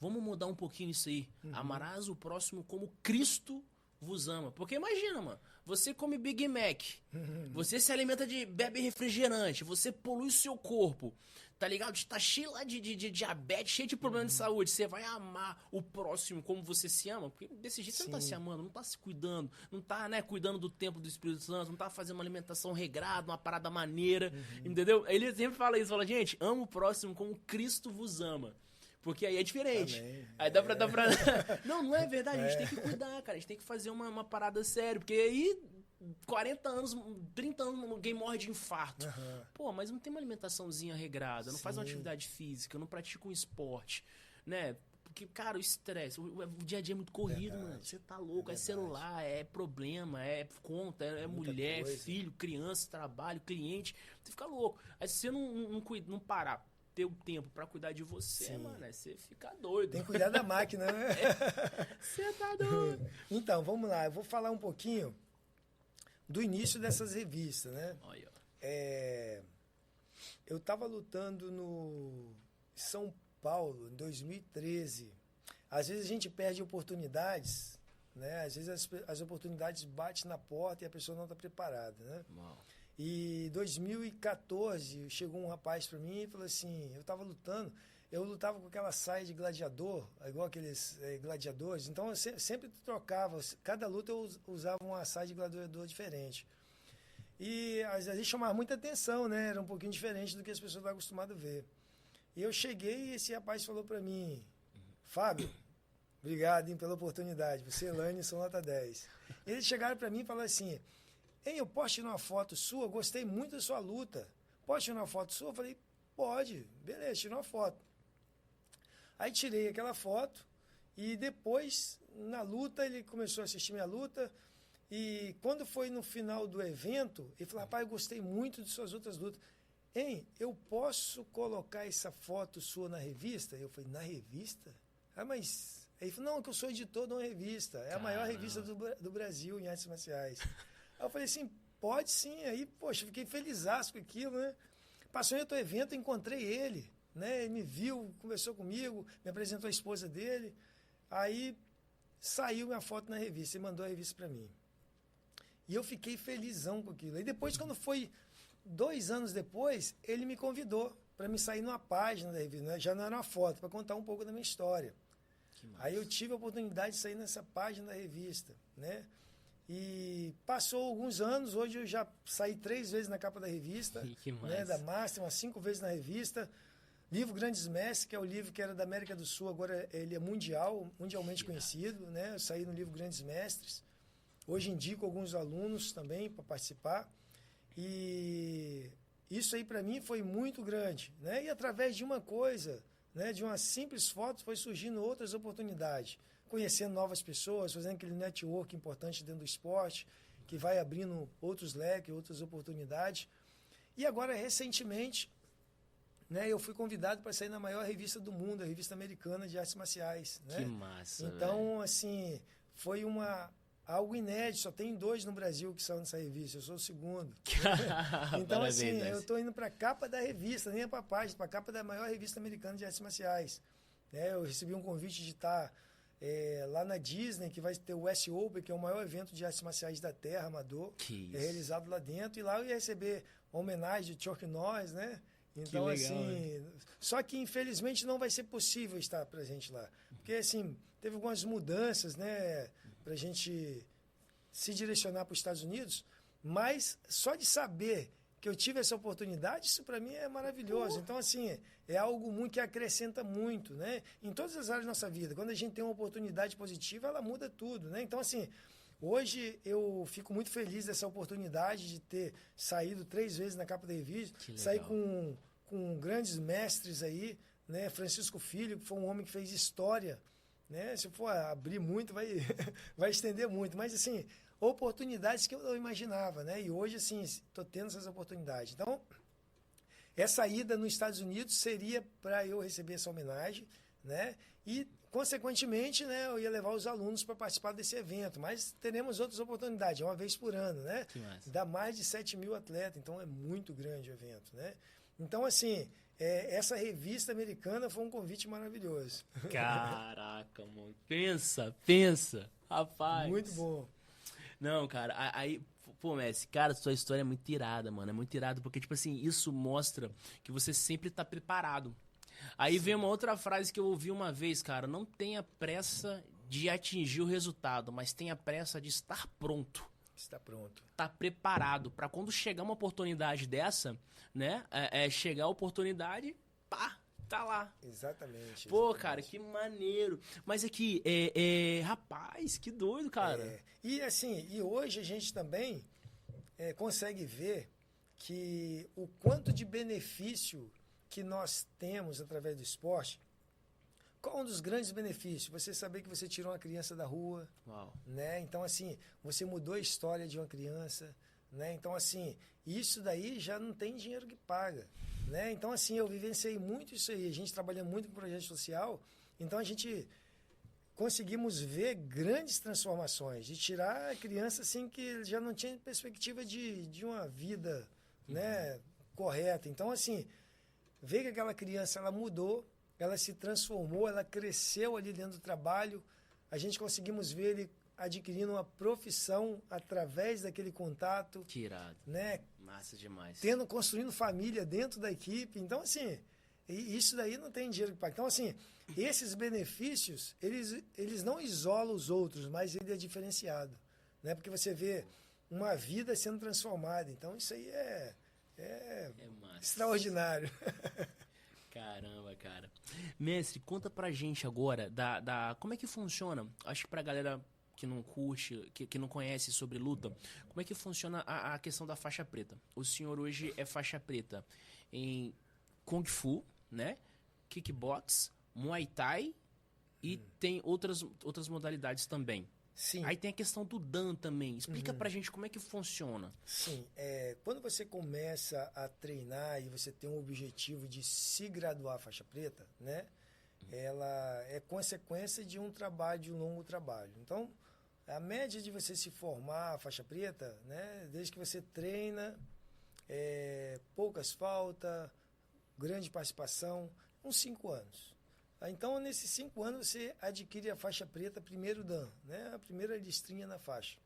Vamos mudar um pouquinho isso aí. Amarás o próximo como Cristo vos ama. Porque imagina, mano, você come Big Mac, você se alimenta bebe refrigerante, você polui o seu corpo, tá ligado? Tá cheio lá de diabetes, cheio de problema de saúde. Você vai amar o próximo como você se ama? Porque desse jeito você não tá se amando, não tá se cuidando, não tá, né, cuidando do templo do Espírito Santo, não tá fazendo uma alimentação regrada, uma parada maneira, entendeu? Ele sempre fala isso, fala, gente, ama o próximo como Cristo vos ama. Porque aí é diferente. Amém. Aí dá pra... Não é verdade, a gente tem que cuidar, cara. A gente tem que fazer uma parada séria. Porque aí, 40 anos, 30 anos, alguém morre de infarto. Pô, mas não tem uma alimentaçãozinha regrada, não faz uma atividade física, não pratica um esporte, né? Porque, cara, o estresse, o dia a dia é muito corrido, mano. Você tá louco, é celular, é problema, é conta, é mulher, filho, criança, trabalho, cliente. Você fica louco. Aí se você não parar, ter o tempo pra cuidar de você, mano, você fica doido. Tem que cuidar da máquina, né? Você tá doido. Então, vamos lá. Eu vou falar um pouquinho do início dessas revistas, né? Olha. Eu estava lutando no São Paulo, em 2013. Às vezes a gente perde oportunidades, né? Às vezes as oportunidades batem na porta e a pessoa não está preparada, né? Uau. E em 2014, chegou um rapaz para mim e falou assim, eu lutava com aquela saia de gladiador, igual aqueles gladiadores, então eu sempre trocava, cada luta eu usava uma saia de gladiador diferente. E às vezes chamava muita atenção, né? Era um pouquinho diferente do que as pessoas estão acostumadas a ver. E eu cheguei e esse rapaz falou para mim, Fábio, obrigado, hein, pela oportunidade, você, Elaine, são nota 10. Eles chegaram para mim e falaram assim, ei, eu posso tirar uma foto sua? Gostei muito da sua luta. Posso tirar uma foto sua? Eu falei, pode. Beleza, tirei uma foto. Aí tirei aquela foto e depois, na luta, ele começou a assistir minha luta e quando foi no final do evento, ele falou, rapaz, eu gostei muito de suas outras lutas. Hein, eu posso colocar essa foto sua na revista? Eu falei, na revista? Ah, mas... Aí ele falou, não, que eu sou editor de uma revista. É a maior revista do Brasil em artes marciais. Aí eu falei assim, pode sim. Aí, poxa, fiquei felizaço com aquilo, né? Passou em outro evento, encontrei ele, né? Ele me viu, conversou comigo, me apresentou a esposa dele. Aí saiu minha foto na revista, ele mandou a revista para mim. E eu fiquei felizão com aquilo. Aí depois, quando foi 2 anos depois, ele me convidou para me sair numa página da revista, né? Já não era uma foto, para contar um pouco da minha história. Aí eu tive a oportunidade de sair nessa página da revista, né? E passou alguns anos, hoje eu já saí 3 vezes na capa da revista, né, da Master, umas 5 vezes na revista. Livro Grandes Mestres, que é o livro que era da América do Sul, agora ele é mundialmente conhecido, né? Eu saí no livro Grandes Mestres. Hoje indico alguns alunos também para participar. E isso aí para mim foi muito grande, né? E através de uma coisa, né, de uma simples foto, foi surgindo outras oportunidades. conhecendo novas pessoas, fazendo aquele network importante dentro do esporte, que vai abrindo outros leques, outras oportunidades. E agora, recentemente, né, eu fui convidado para sair na maior revista do mundo, a revista americana de artes marciais. Né? Que massa, então, assim, foi algo inédito. Só tem 2 no Brasil que são nessa revista. Eu sou o segundo. Então, parabéns, assim, Messi. eu estou indo para a capa da revista, nem para a página, para a capa da maior revista americana de artes marciais. Eu recebi um convite de estar lá na Disney, que vai ter o US Open, que é o maior evento de artes marciais da Terra, amador. Que isso. Realizado lá dentro. E lá eu ia receber uma homenagem de Chuck Norris, né? Então, legal, assim... né? Só que, infelizmente, não vai ser possível estar presente lá. Porque, assim, teve algumas mudanças, né? Para a gente se direcionar para os Estados Unidos. Mas só de saber que eu tive essa oportunidade, isso para mim é maravilhoso. Então, assim, é algo muito que acrescenta muito, né? Em todas as áreas da nossa vida. Quando a gente tem uma oportunidade positiva, ela muda tudo, né? Então, assim... Hoje eu fico muito feliz dessa oportunidade de ter saído 3 vezes na capa da revista, sair com grandes mestres aí, né? Francisco Filho, que foi um homem que fez história, né? Se for abrir muito, vai estender muito, mas assim, oportunidades que eu não imaginava, né? E hoje, assim, estou tendo essas oportunidades. Então, essa ida nos Estados Unidos seria para eu receber essa homenagem, né? E, consequentemente, né, eu ia levar os alunos para participar desse evento. Mas teremos outras oportunidades, uma vez por ano, né? Dá mais de 7 mil atletas, então é muito grande o evento, né? Então, assim, essa revista americana foi um convite maravilhoso. Caraca, mano. Pensa. Rapaz. Muito bom. Não, cara, aí... Pô, Messi, cara, sua história é muito irada, mano. É muito irada, porque, tipo assim, isso mostra que você sempre tá preparado. Aí vem uma outra frase que eu ouvi uma vez, cara. Não tenha pressa de atingir o resultado, mas tenha pressa de estar pronto. Está pronto. Tá preparado para quando chegar uma oportunidade dessa, né? Chegar a oportunidade, pá, tá lá. Exatamente. Pô, cara, que maneiro. Mas aqui, rapaz, que doido, cara. E assim, e hoje a gente também consegue ver que o quanto de benefício que nós temos através do esporte. Qual um dos grandes benefícios? Você saber que você tirou uma criança da rua. Uau. Né? Então, assim, você mudou a história de uma criança. Né? Então, assim, isso daí já não tem dinheiro que paga. Né? Então, assim, eu vivenciei muito isso aí. A gente trabalha muito com projeto social. Então, a gente conseguimos ver grandes transformações. De tirar a criança, assim, que já não tinha perspectiva de uma vida, né, correta. Então, assim... Ver que aquela criança, ela mudou, ela se transformou, ela cresceu ali dentro do trabalho. A gente conseguimos ver ele adquirindo uma profissão através daquele contato. Que irado. Né? Massa demais. Construindo família dentro da equipe. Então, assim, isso daí não tem dinheiro que pagar. Então, assim, esses benefícios, eles não isolam os outros, mas ele é diferenciado. Né? Porque você vê uma vida sendo transformada. Então, isso aí é extraordinário. Caramba, cara. Mestre, conta pra gente agora como é que funciona. Acho que pra galera que não curte, que não conhece sobre luta, como é que funciona a questão da faixa preta? O senhor hoje é faixa preta em Kung Fu, né? Kickbox, Muay Thai e tem outras modalidades também. Sim. Aí tem a questão do Dan também. Explica pra gente como é que funciona. Sim. Quando você começa a treinar e você tem um objetivo de se graduar faixa preta, né? Ela é consequência de um longo trabalho. Então, a média de você se formar faixa preta, né? Desde que você treina, poucas faltas, grande participação, uns 5 anos. Então, nesses 5 anos, você adquire a faixa preta, primeiro Dan, né? A primeira listrinha na faixa.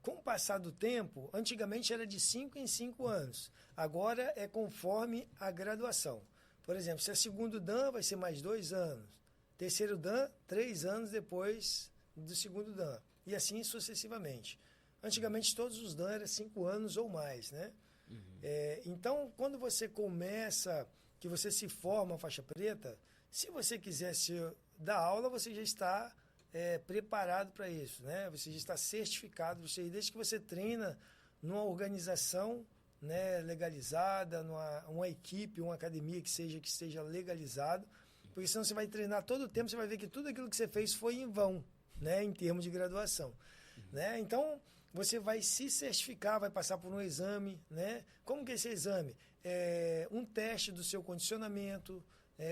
Com o passar do tempo, antigamente era de 5 em 5 anos. Agora é conforme a graduação. Por exemplo, se é segundo Dan, vai ser mais 2 anos. Terceiro Dan, 3 anos depois do segundo Dan. E assim sucessivamente. Antigamente, todos os Dan eram 5 anos ou mais, né? Então, quando você começa... que você se forma faixa preta, se você quiser dar aula, você já está preparado para isso, né? Você já está certificado, desde que você treina numa organização, né, legalizada, numa equipe, uma academia que esteja legalizado, Porque senão você vai treinar todo o tempo, você vai ver que tudo aquilo que você fez foi em vão, né? Em termos de graduação. Né? Então, você vai se certificar, vai passar por um exame, né? Como que é esse exame? É um teste do seu condicionamento,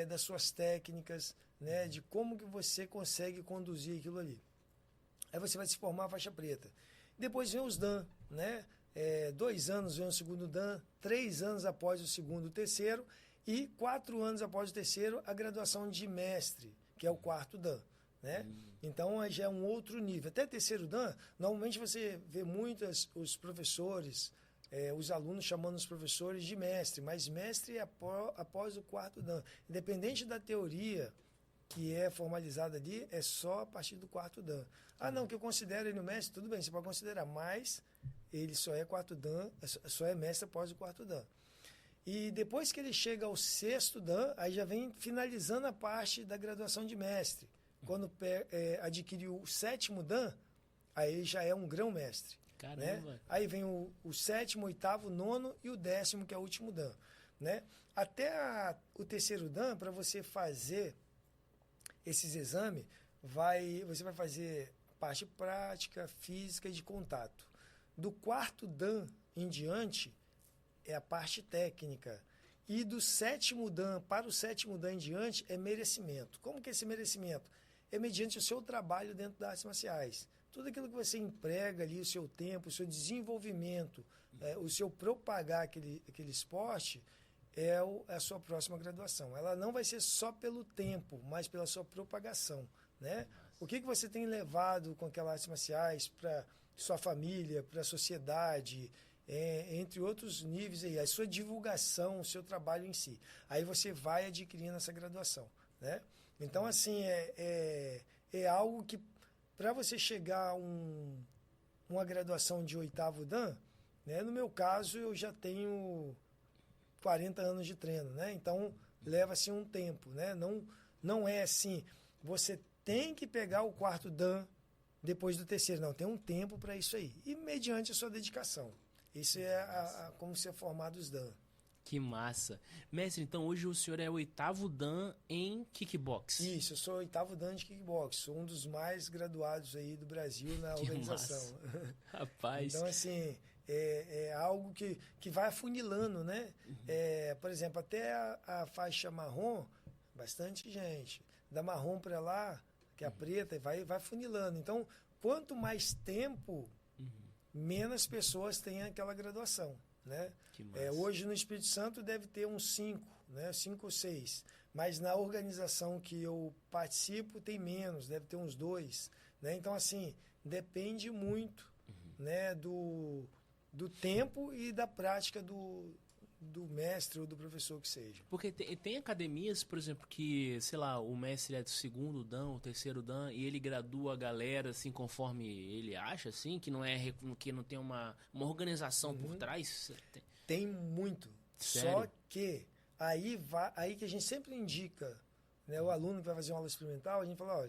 das suas técnicas, né? De como que você consegue conduzir aquilo ali. Aí você vai se formar faixa preta. Depois vem os Dan, né? 2 anos vem o segundo Dan, 3 anos após o segundo, o terceiro, e 4 anos após o terceiro, a graduação de mestre, que é o quarto Dan. Né? Então já é um outro nível. Até terceiro Dan, normalmente você vê os professores, os alunos chamando os professores de mestre, mas mestre é após o quarto Dan. Independente da teoria que é formalizada ali, é só a partir do quarto Dan. Ah, não, que eu considero ele o mestre, tudo bem, você pode considerar, mas ele só é quarto Dan, só é mestre após o quarto Dan. E depois que ele chega ao sexto Dan, aí já vem finalizando a parte da graduação de mestre. Quando adquiriu o 7º Dan, aí ele já é um grão-mestre. Caramba! Né? Aí vem o 7º, 8º, 9º e o 10º, que é o último Dan. Né? Até o terceiro Dan, para você fazer esses exames, você vai fazer parte prática, física e de contato. Do quarto Dan em diante, é a parte técnica. E do 7º Dan para o 7º Dan em diante, é merecimento. Como que é esse merecimento? É mediante o seu trabalho dentro das artes marciais. Tudo aquilo que você emprega ali, o seu tempo, o seu desenvolvimento, o seu propagar aquele esporte, é a sua próxima graduação. Ela não vai ser só pelo tempo, mas pela sua propagação. Né? O que você tem levado com aquelas artes marciais para sua família, para a sociedade, entre outros níveis, aí, a sua divulgação, o seu trabalho em si. Aí você vai adquirindo essa graduação. Né? Então, assim, é algo que, para você chegar a uma graduação de 8º Dan, né, no meu caso, eu já tenho 40 anos de treino, né? Então, leva-se um tempo. Né? Não é assim, você tem que pegar o 4º Dan depois do terceiro. Não, tem um tempo para isso aí. E mediante a sua dedicação. Isso é como ser formado os Dan. Que massa. Mestre, então hoje o senhor é o 8º Dan em kickbox. Isso, eu sou o 8º Dan de kickbox. Sou um dos mais graduados aí do Brasil na organização. Massa. Rapaz. Então, assim, é algo que vai afunilando, né? Por exemplo, até a faixa marrom, bastante gente. Da marrom para lá, que é a preta, vai afunilando. Então, quanto mais tempo, menos pessoas têm aquela graduação. Né? Hoje no Espírito Santo deve ter uns 5, né? 5 ou 6. Mas na organização que eu participo tem menos, deve ter uns 2. Né? Então, assim, depende muito né? do tempo e da prática do mestre ou do professor que seja. Porque tem academias, por exemplo, que, sei lá, o mestre é do 2º Dan, o 3º Dan, e ele gradua a galera, assim, conforme ele acha, assim, que não tem uma organização por trás? Tem muito. Sério? Só que aí que a gente sempre indica, né, o aluno que vai fazer uma aula experimental, a gente fala, ó,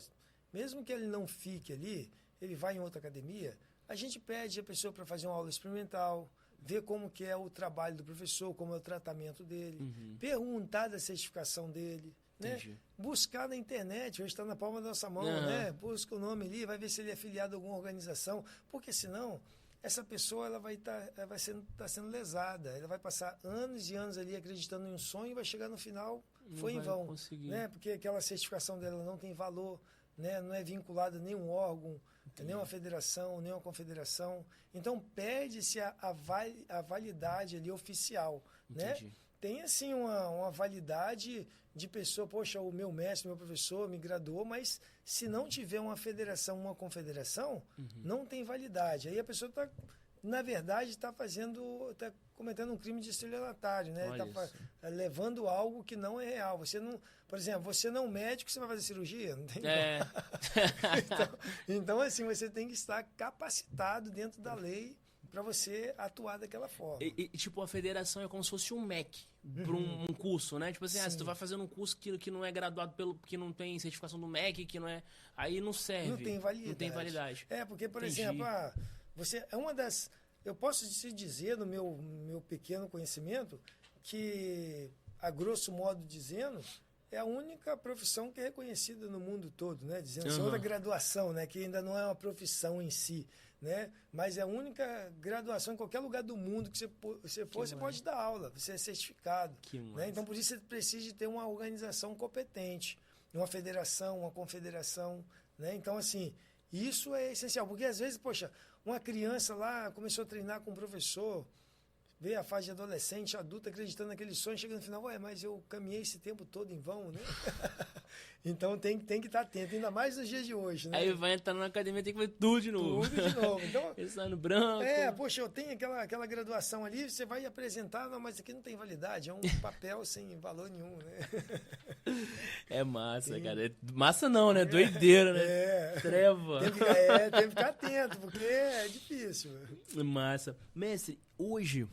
mesmo que ele não fique ali, ele vai em outra academia, a gente pede a pessoa para fazer uma aula experimental, ver como que é o trabalho do professor, como é o tratamento dele, perguntar da certificação dele, né? Buscar na internet, hoje está na palma da nossa mão, né? Busca o nome ali, vai ver se ele é afiliado a alguma organização, porque senão essa pessoa ela vai estar sendo lesada, ela vai passar anos e anos ali acreditando em um sonho e vai chegar no final, foi em vão, né? Porque aquela certificação dela não tem valor, né? Não é vinculada a nenhum órgão, nem uma federação, nem uma confederação. Então, perde-se a validade ali oficial. Né? Tem, assim, uma validade de pessoa, poxa, o meu mestre, meu professor me graduou, mas se não tiver uma federação, uma confederação, não tem validade. Aí a pessoa está, na verdade, está cometendo um crime de estelionatário, né? Está levando algo que não é real. Você não, por exemplo, você não é um médico, você vai fazer cirurgia? Não tem então, assim, você tem que estar capacitado dentro da lei para você atuar daquela forma. E, tipo, a federação é como se fosse um MEC para um curso, né? Tipo assim, se tu vai fazendo um curso que não é graduado que não tem certificação do MEC, que não é... Aí não serve. Não tem validade. Porque, por exemplo, você é uma das... Eu posso te dizer, no meu pequeno conhecimento, que, a grosso modo dizendo, é a única profissão que é reconhecida no mundo todo, né? Dizendo assim, Uhum. outra graduação, né? Que ainda não é uma profissão em si, né? Mas é a única graduação em qualquer lugar do mundo que você for, você pode dar aula, você é certificado. Que massa. Né? Então, por isso, você precisa de ter uma organização competente, uma federação, uma confederação, né? Então, assim, isso é essencial, porque às vezes, poxa, uma criança lá começou a treinar com um professor, veio a fase de adolescente, adulta, acreditando naquele sonho, chega no final, ué, mas eu caminhei esse tempo todo em vão, né? Então tem que estar atento, ainda mais nos dias de hoje, né? Aí vai entrar na academia, tem que ver tudo de novo. Tudo de novo. Então, Pensando branco. poxa, eu tenho aquela graduação ali, você vai apresentar, não, mas aqui não tem validade, é um papel sem valor nenhum, né? É massa, cara. Massa não, né? Doideira, né? Treva. Tem que ficar atento, porque é difícil. Massa. Mestre, hoje,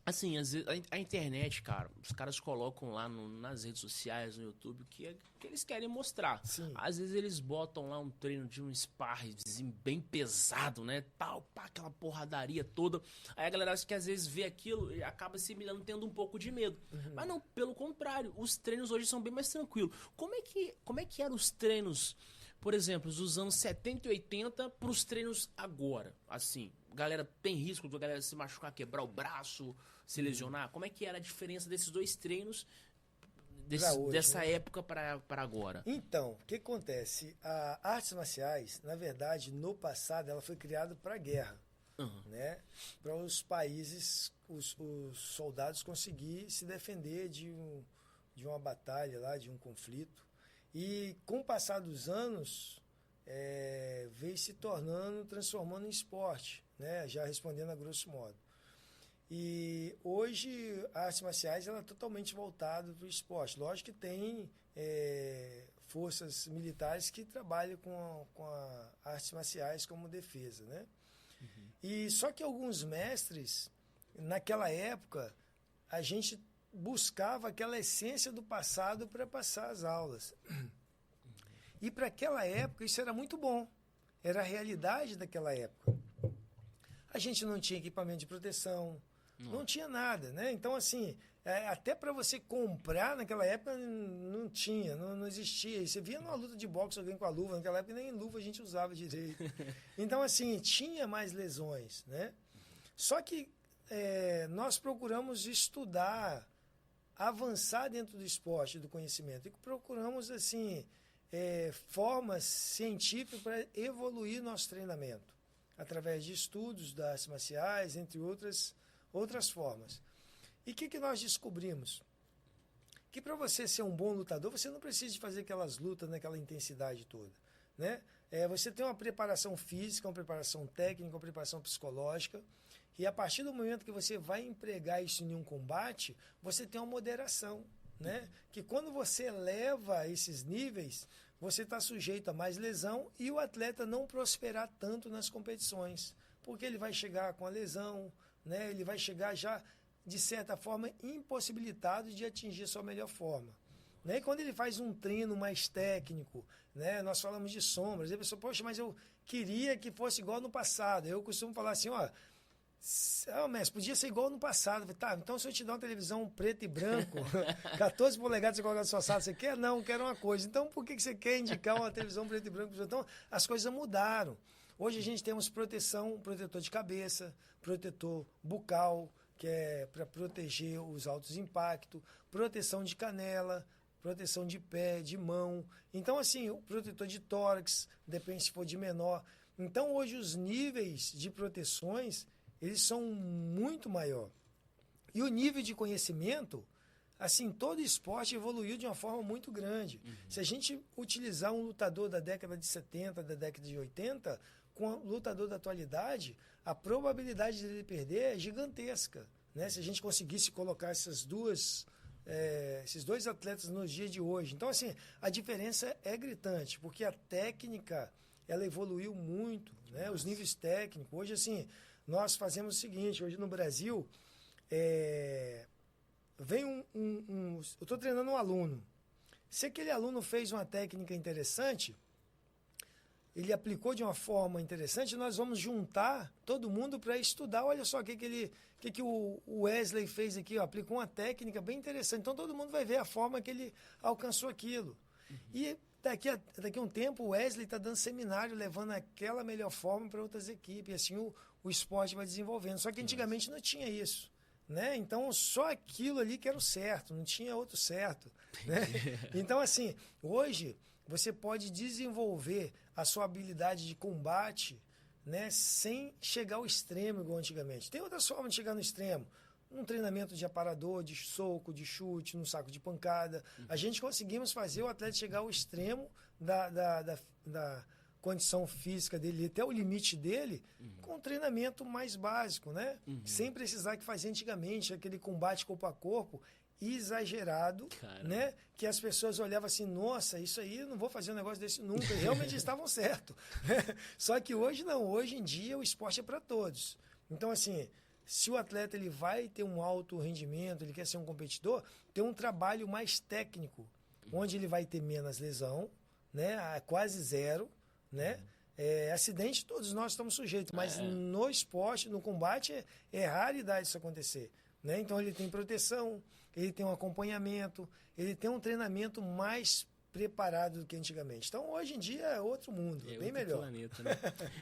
assim, às vezes, a internet, cara, os caras colocam lá nas redes sociais, no YouTube, que eles querem mostrar. Sim. Às vezes eles botam lá um treino de um sparring bem pesado, né? Tal, pá, aquela porradaria toda. Aí a galera acha que às vezes vê aquilo e acaba assimilando, tendo um pouco de medo. Mas não, pelo contrário, os treinos hoje são bem mais tranquilos. Como é que eram os treinos, por exemplo, dos anos 70 e 80 para os treinos agora? Assim, galera tem risco de a galera se machucar, quebrar o braço, se lesionar? Como é que era a diferença desses dois treinos Hoje, dessa né? época para agora? Então, o que acontece? A artes marciais, na verdade, no passado, ela foi criada para a guerra, né? Para os países, os soldados conseguirem se defender de uma batalha lá, de um conflito. E com o passar dos anos, veio se transformando em esporte, né? Já respondendo a grosso modo. E hoje a artes marciais ela é totalmente voltada para o esporte. Lógico que tem forças militares que trabalham com artes marciais como defesa, né? E só que alguns mestres, naquela época, a gente buscava aquela essência do passado para passar as aulas. E para aquela época isso era muito bom. Era a realidade daquela época. A gente não tinha equipamento de proteção, não tinha nada, né? Então, assim, até para você comprar naquela época não tinha, não existia. E você via numa luta de boxe alguém com a luva, naquela época nem luva a gente usava direito. Então, assim, tinha mais lesões, né? Só que nós procuramos estudar, avançar dentro do esporte, do conhecimento, e procuramos, assim, formas científicas para evoluir nosso treinamento, através de estudos das artes marciais, entre outras formas. E o que nós descobrimos? Que para você ser um bom lutador, você não precisa de fazer aquelas lutas naquela intensidade toda, né? Você tem uma preparação física, uma preparação técnica, uma preparação psicológica, e a partir do momento que você vai empregar isso em um combate, você tem uma moderação, né? Que quando você eleva esses níveis, você está sujeito a mais lesão e o atleta não prosperar tanto nas competições, porque ele vai chegar com a lesão, né? Ele vai chegar já, de certa forma, impossibilitado de atingir a sua melhor forma. Né? E quando ele faz um treino mais técnico, né? Nós falamos de sombras, e a pessoa, poxa, mas eu queria que fosse igual no passado. Eu costumo falar assim, mestre, podia ser igual no passado. Eu falei, tá, então se eu te dar uma televisão preto e branco, 14 polegadas, você coloca na sua sala, você quer? Não, quero uma coisa. Então, por que você quer indicar uma televisão preto e branco? Então, as coisas mudaram. Hoje a gente temos protetor de cabeça, protetor bucal, que é para proteger os altos impactos, proteção de canela, proteção de pé, de mão. Então, assim, o protetor de tórax, depende se for de menor. Então, hoje os níveis de proteções, eles são muito maior. E o nível de conhecimento, assim, todo esporte evoluiu de uma forma muito grande. Se a gente utilizar um lutador da década de 70, da década de 80, com o lutador da atualidade, a probabilidade de ele perder é gigantesca, né? Se a gente conseguisse colocar esses dois atletas nos dias de hoje. Então, assim, a diferença é gritante, porque a técnica, ela evoluiu muito, né? Os níveis técnicos. Hoje, assim, nós fazemos o seguinte, hoje no Brasil, vem eu estou treinando um aluno. Se aquele aluno fez uma técnica interessante, ele aplicou de uma forma interessante, nós vamos juntar todo mundo para estudar. Olha só o que o Wesley fez aqui, ó, aplicou uma técnica bem interessante. Então todo mundo vai ver a forma que ele alcançou aquilo. E daqui a um tempo o Wesley está dando seminário, levando aquela melhor forma para outras equipes. E assim o esporte vai desenvolvendo. Só que antigamente não tinha isso. Né? Então só aquilo ali que era o certo, não tinha outro certo. Né? Então assim, hoje você pode desenvolver a sua habilidade de combate, né, sem chegar ao extremo igual antigamente. Tem outras formas de chegar no extremo. Um treinamento de aparador, de soco, de chute, no saco de pancada. A gente conseguimos fazer o atleta chegar ao extremo da condição física dele, até o limite dele, com um treinamento mais básico, né? Sem precisar que fazia antigamente, aquele combate corpo a corpo exagerado, né? Que as pessoas olhavam assim, nossa, isso aí, eu não vou fazer um negócio desse nunca. E realmente estavam certos. Só que hoje não, hoje em dia o esporte é para todos. Então, assim, se o atleta ele vai ter um alto rendimento, ele quer ser um competidor, tem um trabalho mais técnico, onde ele vai ter menos lesão, né? Quase zero, né? Acidente todos nós estamos sujeitos, mas no esporte, no combate, é raridade isso acontecer. Né? Então ele tem proteção, ele tem um acompanhamento, ele tem um treinamento mais preparado do que antigamente. Então hoje em dia é outro mundo, bem melhor. Planeta, né?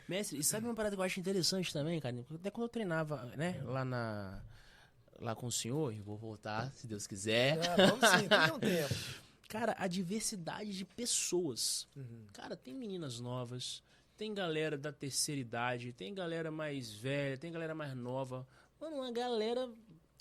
Mestre, e sabe uma parada que eu acho interessante também, cara? Até quando eu treinava, né, lá com o senhor, eu vou voltar, se Deus quiser. Vamos sim, tem um tempo. Cara, a diversidade de pessoas. Cara, tem meninas novas, tem galera da terceira idade, tem galera mais velha, tem galera mais nova. Mano, uma galera,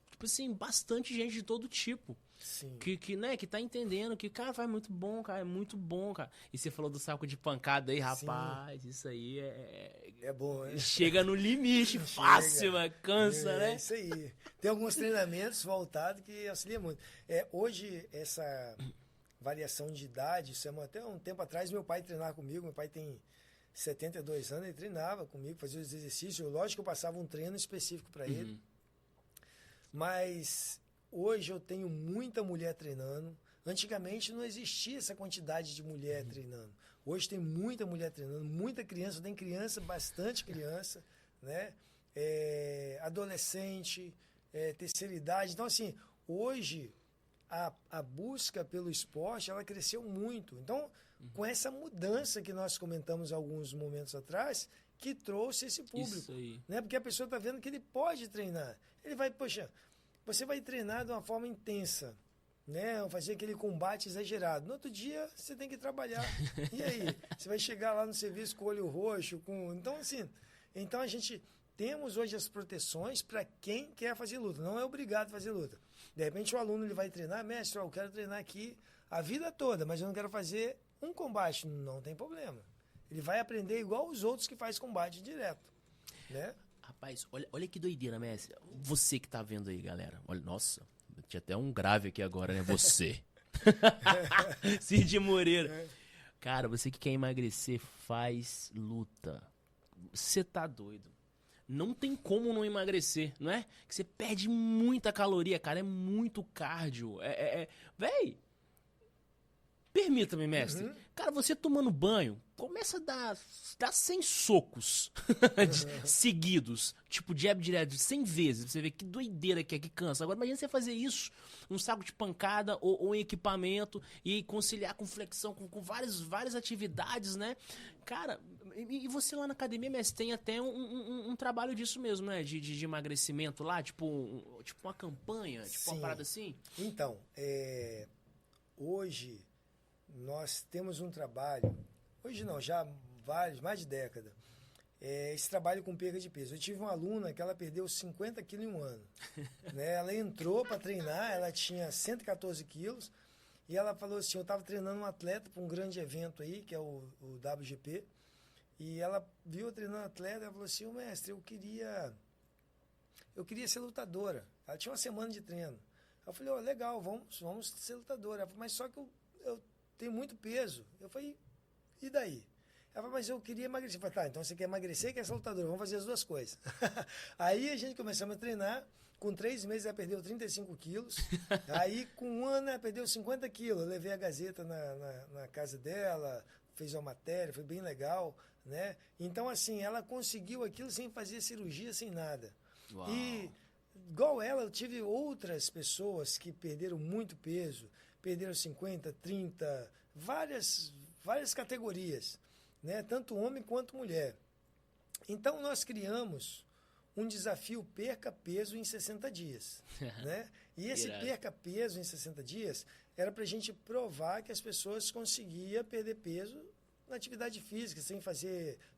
tipo assim, bastante gente de todo tipo. Sim. Que tá entendendo que, cara, vai muito bom, cara, é muito bom, cara. E você falou do saco de pancada aí, rapaz, isso aí é bom, né? Chega no limite, fácil, mas cansa, né? É isso aí. Tem alguns treinamentos voltados que auxiliam muito. Hoje, essa variação de idade, isso até um tempo atrás, meu pai treinava comigo, meu pai tem 72 anos, ele treinava comigo, fazia os exercícios. Lógico que eu passava um treino específico para ele. Mas hoje eu tenho muita mulher treinando. Antigamente não existia essa quantidade de mulher treinando. Hoje tem muita mulher treinando, muita criança, tem criança, bastante criança, né? Adolescente, terceira idade. Então, assim, hoje a busca pelo esporte, ela cresceu muito. Então, com essa mudança que nós comentamos alguns momentos atrás, que trouxe esse público. Isso aí. Né? Porque a pessoa está vendo que ele pode treinar. Ele vai, poxa, você vai treinar de uma forma intensa, né? Fazer aquele combate exagerado. No outro dia, você tem que trabalhar. E aí? Você vai chegar lá no serviço com o olho roxo, Então, assim, a gente temos hoje as proteções para quem quer fazer luta. Não é obrigado a fazer luta. De repente, o aluno ele vai treinar, mestre, eu quero treinar aqui a vida toda, mas eu não quero fazer um combate. Não tem problema. Ele vai aprender igual os outros que faz combate direto, né? Rapaz, olha que doideira, mestre. Você que tá vendo aí, galera. Olha, nossa, tinha até um grave aqui agora, né? Você. Cid Moreira. Cara, você que quer emagrecer, faz luta. Você tá doido. Não tem como não emagrecer, não é? Que você perde muita caloria, cara. É muito cardio. Véi, permita-me, mestre. Cara, você tomando banho, começa a dar 100 socos seguidos. Tipo, jab direto, 100 vezes. Você vê que doideira que cansa. Agora, imagina você fazer isso, um saco de pancada ou em equipamento e conciliar com flexão, com várias atividades, né? Cara, e você lá na academia, mestre, tem até um trabalho disso mesmo, né? De emagrecimento lá, tipo uma campanha, tipo Sim. Uma parada assim? Então, hoje nós temos um trabalho, hoje não, já mais de década, esse trabalho com perda de peso. Eu tive uma aluna que ela perdeu 50 quilos em um ano. Né? Ela entrou para treinar, ela tinha 114 quilos, e ela falou assim, eu estava treinando um atleta para um grande evento aí, que é o WGP, e ela viu eu treinando um atleta, ela falou assim, mestre, eu queria ser lutadora. Ela tinha uma semana de treino. Eu falei, legal, vamos ser lutadora. Ela falou, mas só que eu tenho muito peso. Eu falei, e daí? Ela falou, mas eu queria emagrecer. Eu falei, tá, então você quer emagrecer e quer ser lutadora, vamos fazer as duas coisas. Aí a gente começamos a treinar, com 3 meses ela perdeu 35 quilos, aí com 1 ano ela perdeu 50 quilos. Eu levei a Gazeta na casa dela, fez uma matéria, foi bem legal, né? Então, assim, ela conseguiu aquilo sem fazer cirurgia, sem nada. Uau. E, igual ela, eu tive outras pessoas que perderam muito peso, perderam 50, 30, várias categorias, né? Tanto homem quanto mulher. Então, nós criamos um desafio perca peso em 60 dias, né? E esse perca peso em 60 dias era para a gente provar que as pessoas conseguiam perder peso na atividade física, sem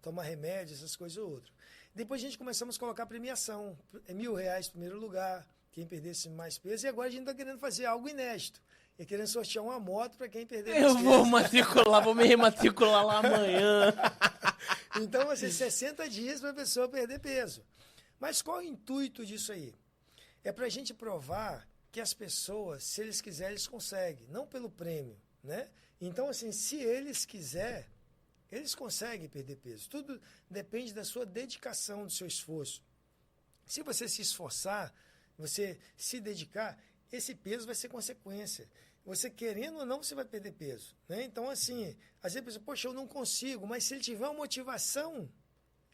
tomar remédio, essas coisas ou outras. Depois a gente começamos a colocar premiação, R$1.000 primeiro lugar, quem perdesse mais peso, e agora a gente está querendo fazer algo inédito. E querendo sortear uma moto para quem perder mais peso. Eu vou me rematricular lá amanhã. Então, vai ser 60 dias para a pessoa perder peso. Mas qual é o intuito disso aí? É para a gente provar que as pessoas, se eles quiserem, eles conseguem, não pelo prêmio, né? Então, assim, se eles quiserem, eles conseguem perder peso. Tudo depende da sua dedicação, do seu esforço. Se você se esforçar, você se dedicar, esse peso vai ser consequência. Você querendo ou não, você vai perder peso, né? Então, assim, às vezes a pessoa, poxa, eu não consigo, mas se ele tiver uma motivação,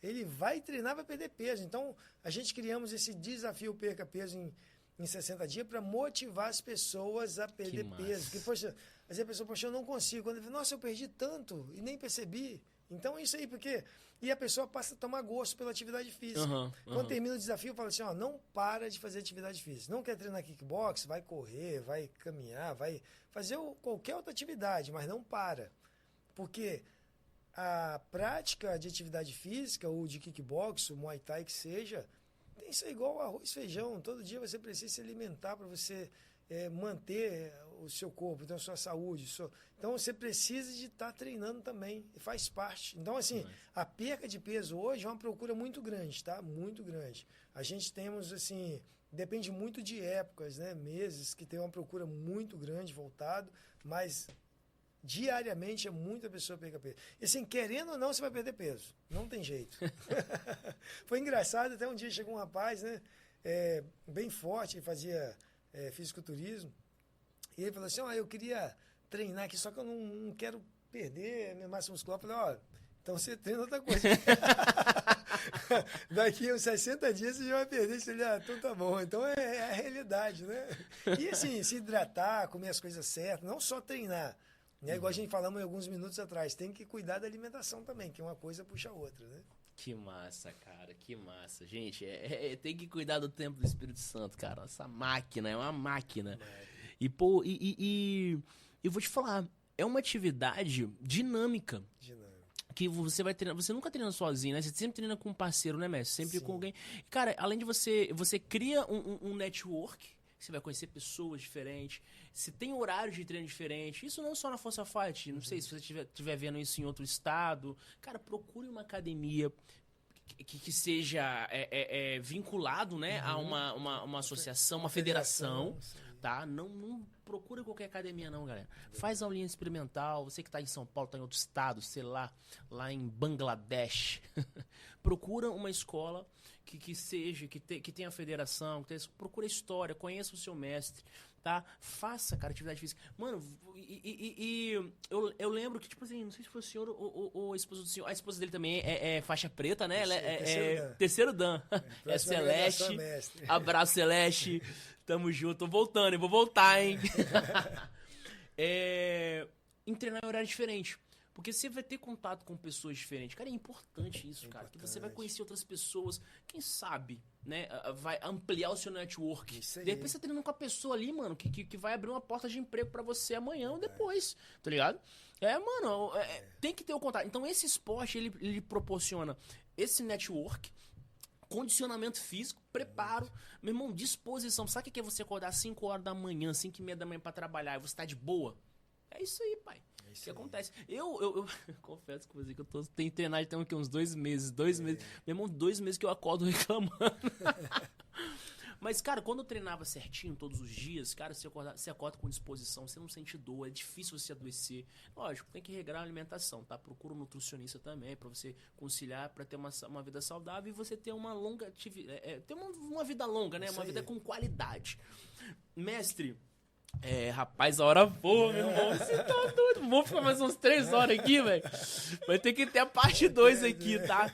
ele vai treinar, vai perder peso. Então, a gente criamos esse desafio perca peso em 60 dias para motivar as pessoas a perder peso. Porque, poxa, às vezes a pessoa, poxa, eu não consigo. Quando ele fala, nossa, eu perdi tanto e nem percebi. Então, é isso aí, porque... E a pessoa passa a tomar gosto pela atividade física. Quando termina o desafio, fala assim, ó, não para de fazer atividade física. Não quer treinar kickbox, vai correr, vai caminhar, vai fazer qualquer outra atividade, mas não para. Porque a prática de atividade física, ou de kickbox, ou muay thai que seja, tem isso igual arroz e feijão. Todo dia você precisa se alimentar para você manter o seu corpo, então a sua saúde. Então você precisa de estar treinando também, e faz parte. Então, assim, a perca de peso hoje é uma procura muito grande, tá? Muito grande. A gente temos, assim, depende muito de épocas, né? Meses que tem uma procura muito grande voltado, mas diariamente é muita pessoa que perca peso. E assim, querendo ou não, você vai perder peso. Não tem jeito. Foi engraçado, até um dia chegou um rapaz, né? Bem forte, ele fazia fisiculturismo, e ele falou assim, eu queria treinar aqui, só que eu não quero perder a minha massa muscular. Eu falei, então você treina outra coisa. Daqui uns 60 dias você já vai perder. Então tá bom. Então é a realidade, né? E assim, se hidratar, comer as coisas certas, não só treinar. Né? Igual a gente falamos alguns minutos atrás, tem que cuidar da alimentação também, que uma coisa puxa a outra, né? Que massa, cara, que massa. Gente, tem que cuidar do templo do Espírito Santo, cara. Essa máquina, é uma máquina. E, pô, eu vou te falar, é uma atividade dinâmica. Que você vai treinar, você nunca treina sozinho, né? Você sempre treina com um parceiro, né, mestre? Sempre com alguém. Cara, além de você cria um network, você vai conhecer pessoas diferentes, você tem horários de treino diferentes. Isso não só na Força Fight, não sei se você estiver vendo isso em outro estado. Cara, procure uma academia que seja vinculado, né, a uma associação, uma federação, tá? Não procura qualquer academia não, galera. Faz aulinha experimental. Você que tá em São Paulo, tá em outro estado, sei lá em Bangladesh. Procura uma escola que tenha federação, procura história, conheça o seu mestre, tá? Faça, cara, atividade física. Mano, eu lembro que, tipo assim, não sei se foi o senhor ou a esposa do senhor. A esposa dele também é faixa preta, né? Ela é terceiro dan. É Celeste. Abraço, Celeste. Tamo junto. Tô voltando, eu vou voltar, hein? Em treinar em horário diferente. Porque você vai ter contato com pessoas diferentes. Cara, é importante isso, cara. Que você vai conhecer outras pessoas. Quem sabe, né? Vai ampliar o seu network. De repente você tá treinando com a pessoa ali, mano, que vai abrir uma porta de emprego pra você amanhã ou depois. Tá ligado? Mano, tem que ter o contato. Então esse esporte, ele proporciona esse network, condicionamento físico, preparo, meu irmão, disposição. Sabe o que é você acordar às 5 horas da manhã, 5 e meia da manhã pra trabalhar e você tá de boa? É isso aí, pai. O que acontece? Eu confesso com você que eu tenho treinado tem uns 2 meses. 2 meses. Meu irmão, 2 meses que eu acordo reclamando. Mas, cara, quando eu treinava certinho todos os dias, cara, você acorda com disposição, você não sente dor, é difícil você adoecer. Lógico, tem que regrar a alimentação, tá? Procura um nutricionista também, pra você conciliar, pra ter uma vida saudável e você ter uma longa ter uma vida longa, né? Uma vida com qualidade. Mestre, Rapaz, a hora voa, meu irmão. Você tá doido. Vou ficar mais umas 3 horas aqui, velho. Vai ter que ter a parte 2 aqui, tá?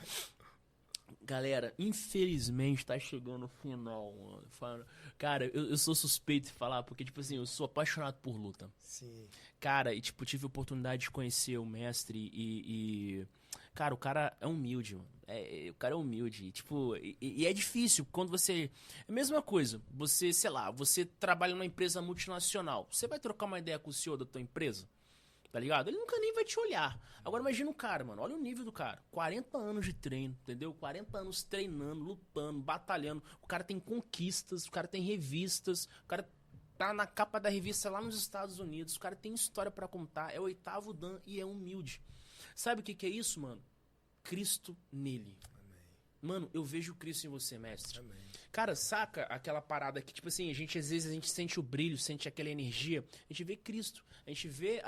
Galera, infelizmente tá chegando o final, mano. Cara, eu sou suspeito de falar, porque, tipo assim, eu sou apaixonado por luta. Sim. Cara, e, tipo, tive a oportunidade de conhecer o mestre e cara, o cara é humilde, mano. O cara é humilde. Tipo, e é difícil quando você... É a mesma coisa. Você, sei lá, você trabalha numa empresa multinacional. Você vai trocar uma ideia com o CEO da tua empresa? Tá ligado? Ele nunca nem vai te olhar. Agora imagina o cara, mano. Olha o nível do cara. 40 anos de treino, entendeu? 40 anos treinando, lutando, batalhando. O cara tem conquistas, o cara tem revistas, o cara tá na capa da revista lá nos Estados Unidos, o cara tem história pra contar, é o 8º Dan e é humilde. Sabe o que é isso, mano? Cristo nele. Amém. Mano, eu vejo Cristo em você, mestre. Amém. Cara, saca aquela parada que, tipo assim, às vezes a gente sente o brilho, sente aquela energia, a gente vê Cristo, a gente vê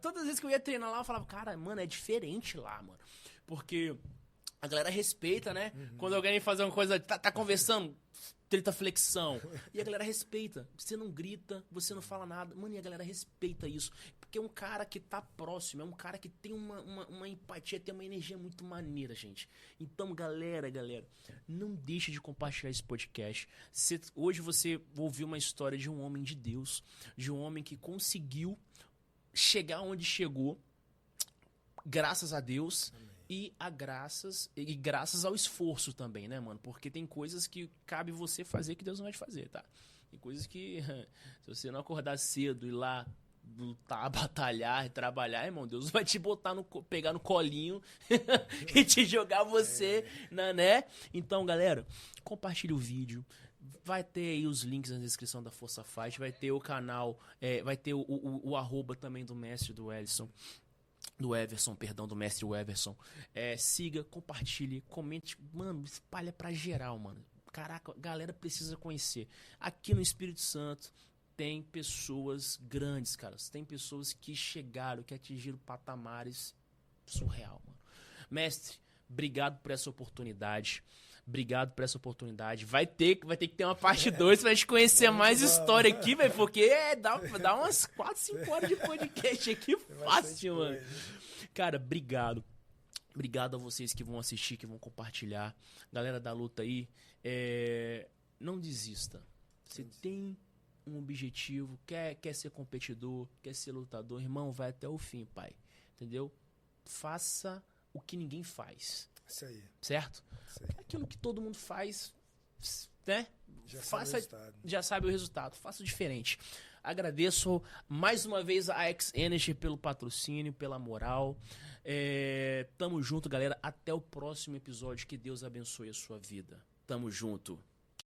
todas as vezes que eu ia treinar lá, eu falava, cara, mano, é diferente lá, mano. Porque a galera respeita, né? Quando alguém fazer uma coisa, tá conversando, 30 flexão, e a galera respeita. Você não grita, você não fala nada, mano, e a galera respeita isso. Porque é um cara que tá próximo, é um cara que tem uma empatia, tem uma energia muito maneira, gente. Então, galera, não deixe de compartilhar esse podcast. Hoje você ouviu uma história de um homem de Deus, de um homem que conseguiu chegar onde chegou, graças a Deus. Amém. E graças ao esforço também, né, mano? Porque tem coisas que cabe você fazer que Deus não vai te fazer, tá? Tem coisas que, se você não acordar cedo e ir lá lutar, batalhar e trabalhar, irmão, Deus vai te pegar no colinho e te jogar você, né? Então, galera, compartilhe o vídeo. Vai ter aí os links na descrição da Força Fight, vai ter o canal, vai ter o arroba também do mestre do Everson, do mestre Everson. Siga, compartilhe, comente, mano, espalha pra geral, mano. Caraca, a galera precisa conhecer. Aqui no Espírito Santo tem pessoas grandes, cara. Tem pessoas que chegaram, que atingiram patamares surreal, mano. Mestre, obrigado por essa oportunidade. Vai ter que ter uma parte 2 pra gente conhecer mais história aqui, velho. Porque dá umas 4, 5 horas de podcast aqui fácil, mano. Cara, obrigado. Obrigado a vocês que vão assistir, que vão compartilhar. Galera da luta aí, não desista. Você tem um objetivo, quer ser competidor, quer ser lutador, irmão, vai até o fim, pai. Entendeu? Faça o que ninguém faz. Isso aí. Certo? Isso aí. Aquilo que todo mundo faz, né? Já sabe o resultado. Faça diferente. Agradeço mais uma vez a X-Energy pelo patrocínio, pela moral. Tamo junto, galera. Até o próximo episódio. Que Deus abençoe a sua vida. Tamo junto.